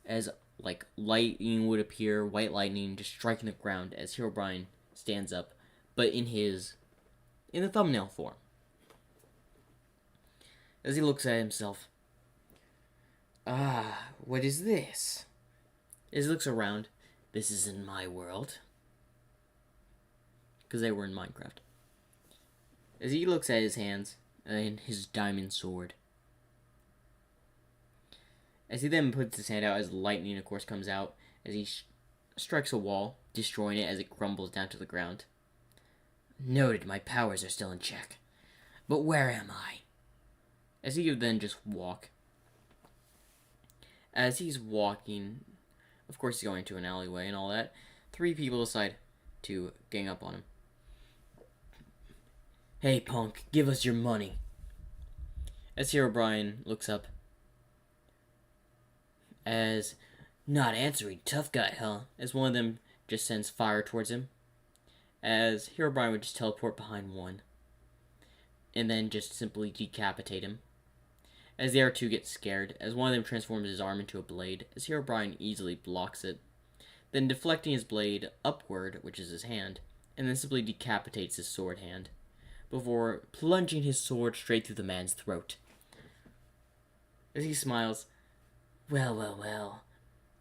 as like lightning would appear, white lightning just striking the ground as Herobrine stands up, but in the thumbnail form. As he looks at himself, what is this? As he looks around, this isn't my world, because they were in Minecraft. As he looks at his hands and his diamond sword, as he then puts his hand out, as lightning, of course, comes out, as he strikes a wall, destroying it as it crumbles down to the ground. Noted, my powers are still in check. But where am I? As he would then just walk. As he's walking, of course he's going to an alleyway and all that, 3 people decide to gang up on him. Hey, punk, give us your money. As Herobrine looks up, as not answering, tough guy, huh? As one of them just sends fire towards him, as Herobrine would just teleport behind one, and then just simply decapitate him. As the other 2 get scared, as one of them transforms his arm into a blade, as Herobrine easily blocks it, then deflecting his blade upward, which is his hand, and then simply decapitates his sword hand, before plunging his sword straight through the man's throat. As he smiles, well,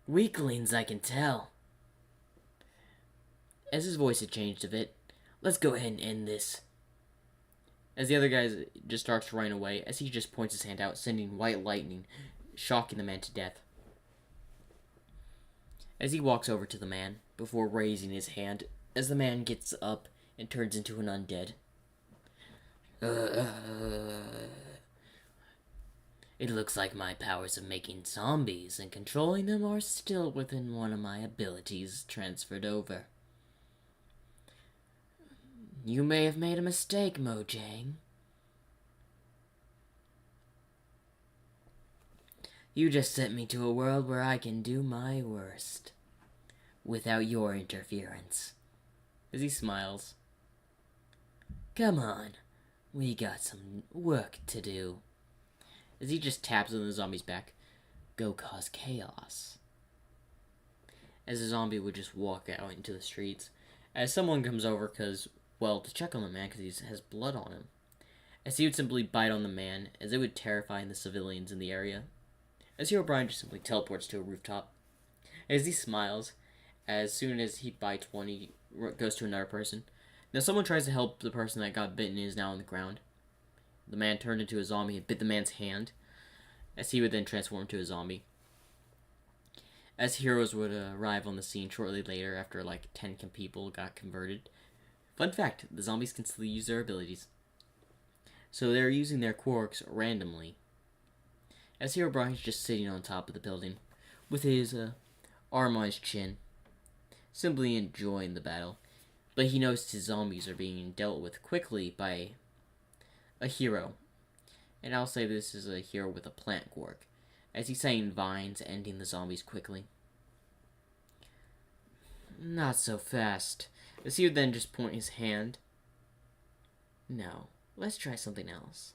weaklings, I can tell. As his voice had changed a bit, let's go ahead and end this. As the other guy just starts running away, as he just points his hand out, sending white lightning, shocking the man to death. As he walks over to the man, before raising his hand, as the man gets up and turns into an undead. It looks like my powers of making zombies and controlling them are still within one of my abilities transferred over. You may have made a mistake, Mojang. You just sent me to a world where I can do my worst. Without your interference. As he smiles. Come on. We got some work to do. As he just taps on the zombie's back. Go cause chaos. As the zombie would just walk out into the streets. As someone comes over to check on the man because he has blood on him. As he would simply bite on the man, as it would terrify the civilians in the area. As Herobrine just simply teleports to a rooftop. As he smiles, as soon as he bites one, he goes to another person. Now someone tries to help the person that got bitten and is now on the ground. The man turned into a zombie and bit the man's hand, as he would then transform into a zombie. As heroes would arrive on the scene shortly later after like 10 people got converted. Fun fact, the zombies can still use their abilities. So they're using their quirks randomly. As Herobrine's just sitting on top of the building, with his arm on his chin, simply enjoying the battle. But he noticed his zombies are being dealt with quickly by a hero. And I'll say this is a hero with a plant quirk, as he's saying vines, ending the zombies quickly. Not so fast. As he would then just point his hand. No, let's try something else.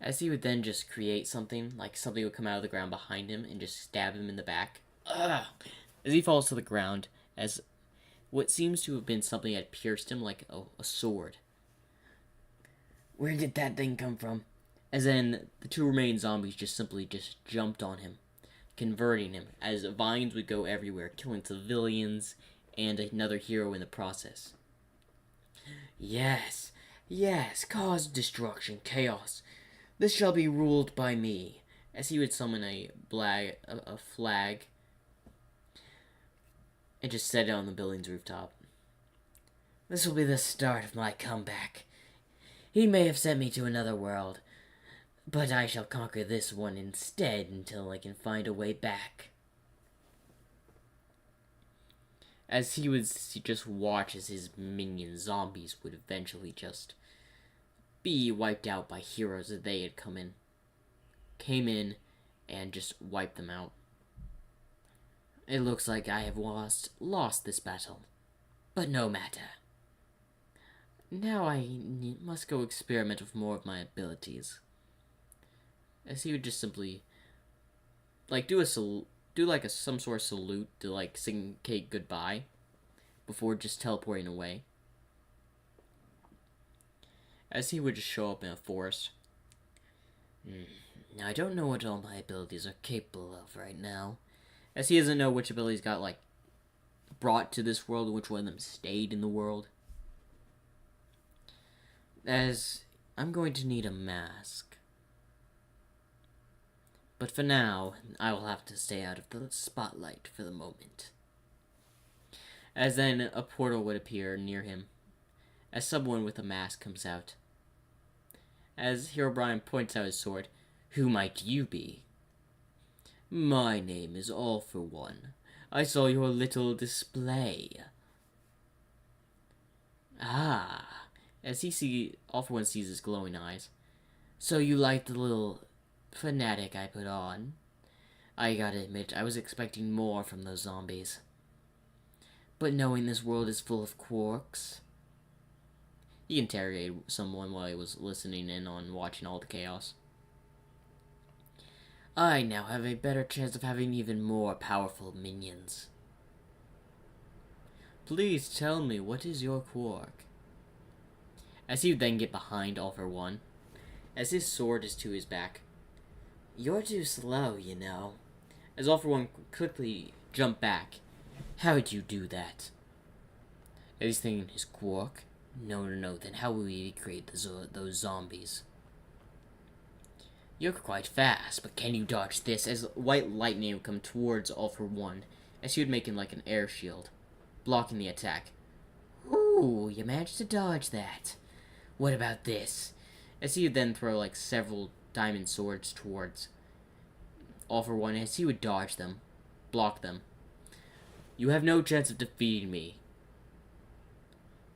As he would then just create something, like something would come out of the ground behind him and just stab him in the back. Ugh! As he falls to the ground, as what seems to have been something had pierced him like a sword. Where did that thing come from? As then the two remaining zombies just simply jumped on him, converting him, as vines would go everywhere, killing civilians and another hero in the process. Yes, cause destruction, chaos. This shall be ruled by me. As he would summon a flag and just set it on the building's rooftop. This will be the start of my comeback. He may have sent me to another world, but I shall conquer this one instead until I can find a way back. As he would just watch as his minion zombies would eventually just be wiped out by heroes that they had came in and just wiped them out. It looks like I have lost this battle, but no matter. Now I must go experiment with more of my abilities. As he would just simply like do some sort of salute to like sing Kate goodbye before just teleporting away. As he would just show up in a forest. Now I don't know what all my abilities are capable of right now, as he doesn't know which abilities got like brought to this world and which one of them stayed in the world. As I'm going to need a mask. But for now, I will have to stay out of the spotlight for the moment. As then a portal would appear near him, as someone with a mask comes out. As Herobrine points out his sword, who might you be? My name is All for One. I saw your little display. As All for One sees his glowing eyes. So you like the little fanatic I put on? I gotta admit, I was expecting more from those zombies. But knowing this world is full of quarks... He interrogated someone while he was listening in on watching all the chaos. I now have a better chance of having even more powerful minions. Please tell me, what is your quark? As he would then get behind All for One, as his sword is to his back. You're too slow, you know. As All for One quickly jumped back. How'd you do that? As he's thinking his quark. No, then how will we create those zombies? You're quite fast, but can you dodge this? As white lightning would come towards All for One, as he would make him like an air shield. blocking the attack. Ooh, you managed to dodge that. What about this? As he would then throw like several diamond swords towards All For One, as he would dodge them, block them. You have no chance of defeating me.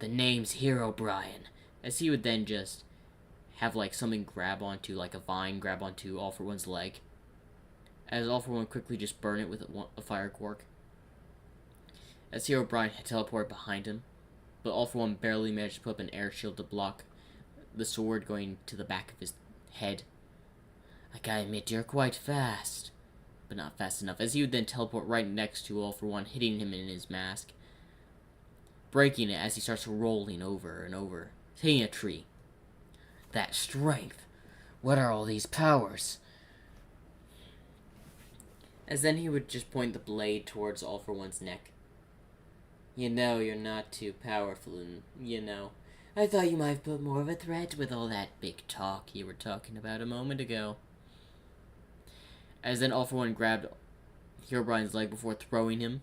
The name's Herobrine. As he would then just have like something grab onto, like a vine grab onto All For One's leg. As All For One quickly just burn it with a fire quark. As Herobrine had teleported behind him, but All For One barely managed to put up an air shield to block the sword going to the back of his head. I gotta admit, you're quite fast. But not fast enough, as he would then teleport right next to All For One, hitting him in his mask. Breaking it as he starts rolling over and over, hitting a tree. That strength! What are all these powers? As then he would just point the blade towards All For One's neck. You know you're not too powerful, you know. I thought you might have put more of a threat with all that big talk you were talking about a moment ago. As then All For One grabbed Herobrine's leg before throwing him.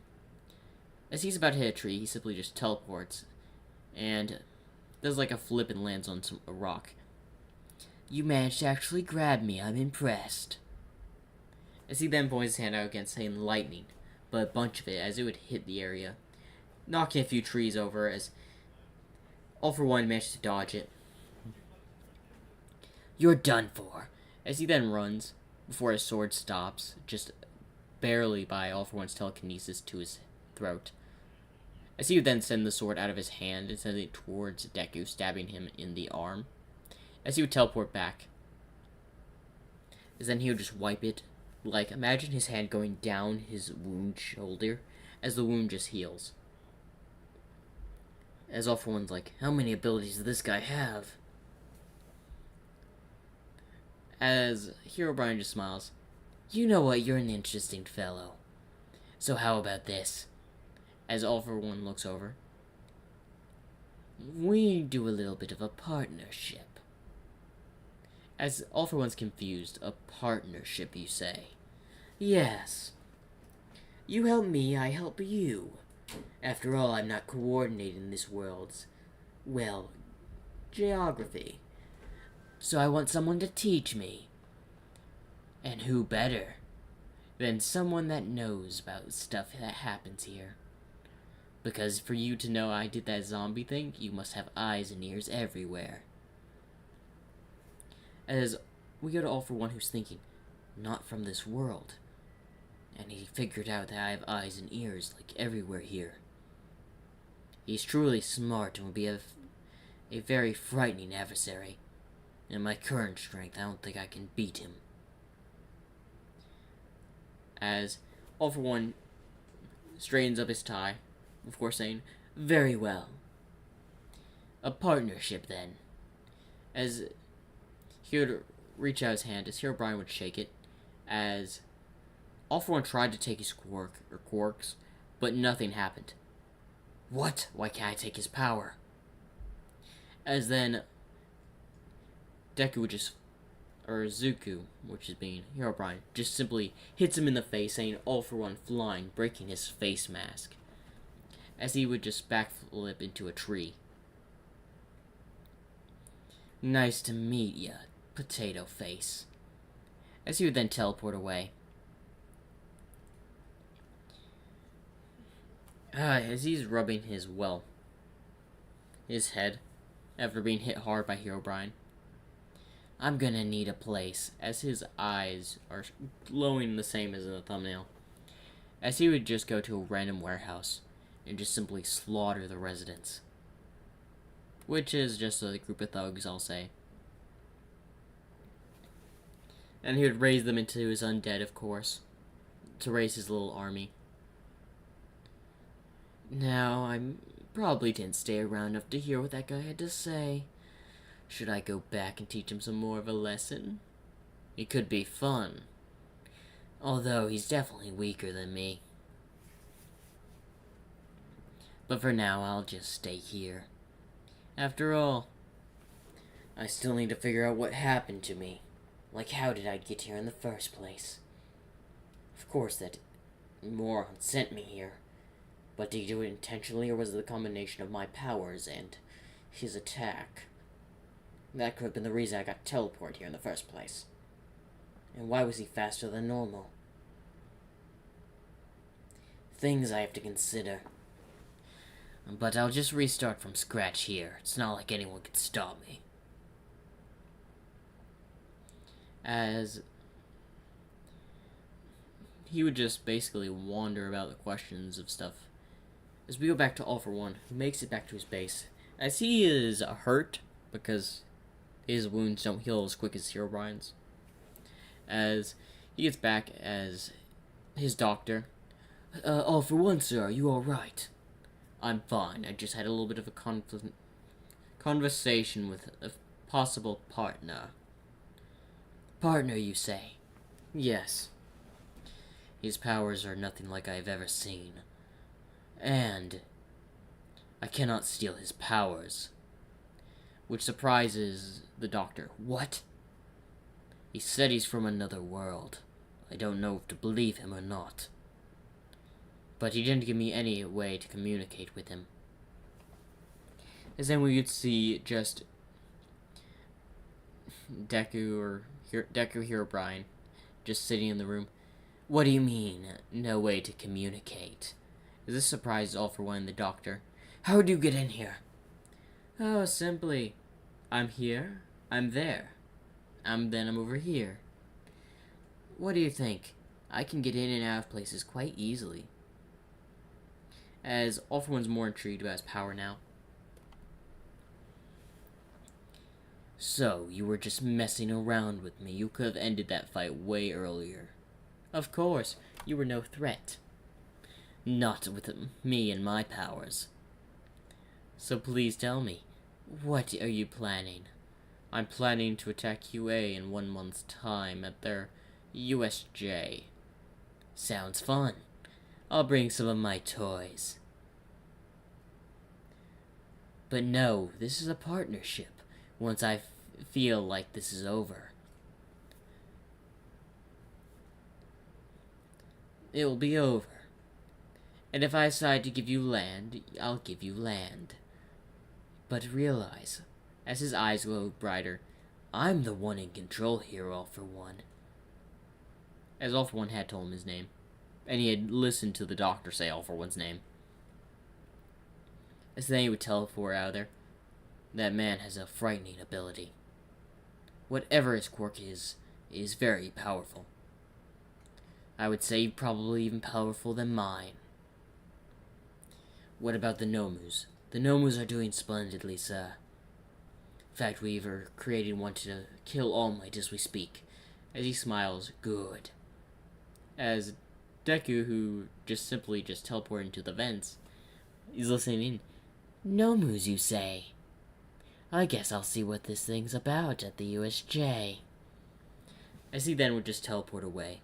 As he's about to hit a tree, he simply just teleports and does like a flip and lands on a rock. You managed to actually grab me, I'm impressed. As he then points his hand out against saying lightning, but a bunch of it as it would hit the area, knocking a few trees over as All For One managed to dodge it. You're done for. As he then runs, before his sword stops, just barely by All For One's telekinesis to his throat. As he would then send the sword out of his hand and send it towards Deku, stabbing him in the arm. As he would teleport back. As then he would just wipe it. Like, imagine his hand going down his wound shoulder as the wound just heals. As All For One's like, how many abilities does this guy have? As Herobrine just smiles. You know what, you're an interesting fellow. So how about this? As All For One looks over. We do a little bit of a partnership. As All For One's confused, a partnership, you say? Yes. You help me, I help you. After all, I'm not coordinating this world's, well, geography. So I want someone to teach me. And who better than someone that knows about stuff that happens here? Because for you to know I did that zombie thing, you must have eyes and ears everywhere. As we go to All For One, who's thinking, not from this world. And he figured out that I have eyes and ears like everywhere here. He's truly smart and will be a very frightening adversary. In my current strength, I don't think I can beat him. As All For One straightens up his tie, before saying, very well. A partnership, then. As he would reach out his hand, as Herobrine would shake it, as All For One tried to take his quarks, but nothing happened. What? Why can't I take his power? As then Deku would just, or Zuko, which is being Herobrine, just simply hits him in the face, saying All For One flying, breaking his face mask. As he would just backflip into a tree. Nice to meet ya, potato face. As he would then teleport away. As he's rubbing his head, after being hit hard by Herobrine. I'm gonna need a place, as his eyes are glowing the same as in the thumbnail. As he would just go to a random warehouse and just simply slaughter the residents. Which is just a group of thugs, I'll say. And he would raise them into his undead, of course, to raise his little army. Now, I probably didn't stay around enough to hear what that guy had to say. Should I go back and teach him some more of a lesson? It could be fun. Although he's definitely weaker than me. But for now, I'll just stay here. After all, I still need to figure out what happened to me. Like, how did I get here in the first place? Of course, that moron sent me here. But did he do it intentionally, or was it the combination of my powers and his attack? That could have been the reason I got teleported here in the first place. And why was he faster than normal? Things I have to consider. But I'll just restart from scratch here. It's not like anyone can stop me. As he would just basically wander about the questions of stuff. As we go back to All For One, who makes it back to his base. As he is hurt, because his wounds don't heal as quick as Herobrine's. As he gets back as his doctor. All For One, sir, are you alright? I'm fine. I just had a little bit of a conversation with a possible partner. Partner, you say? Yes. His powers are nothing like I've ever seen. And I cannot steal his powers. Which surprises the doctor. What? He said he's from another world. I don't know if to believe him or not. But he didn't give me any way to communicate with him. As then we would see just Deku Herobrine just sitting in the room. What do you mean, no way to communicate? Is this surprised All For One the doctor? How would you get in here? Oh, simply, I'm here, I'm there, then I'm over here. What do you think? I can get in and out of places quite easily. As All For One's more intrigued about his power now. So, you were just messing around with me. You could have ended that fight way earlier. Of course, you were no threat. Not with me and my powers. So please tell me, what are you planning? I'm planning to attack UA in 1 month's time at their USJ. Sounds fun. I'll bring some of my toys. But no, this is a partnership. Once I feel like this is over, it will be over. And if I decide to give you land, I'll give you land. But realize, as his eyes glow brighter, I'm the one in control here, All For One. As All For One had told him his name, and he had listened to the doctor say All For One's name. As then he would teleport out of there. That man has a frightening ability. Whatever his quirk is very powerful. I would say probably even powerful than mine. What about the Nomus? The Nomus are doing splendidly, sir. In fact, we've created one to kill All Might as we speak. As he smiles, good. As Deku, who just teleported into the vents, he's listening in. Nomus, you say? I guess I'll see what this thing's about at the USJ. As he then would just teleport away.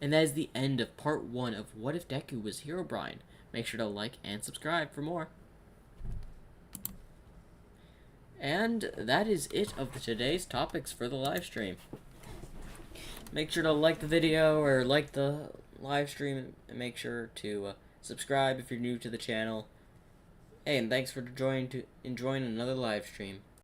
And that is the end of part 1 of What If Deku Was Herobrine. Make sure to like and subscribe for more. And that is it of today's topics for the live stream. Make sure to like the video or like the live stream, and make sure to subscribe if you're new to the channel. Hey, and thanks for enjoying another live stream.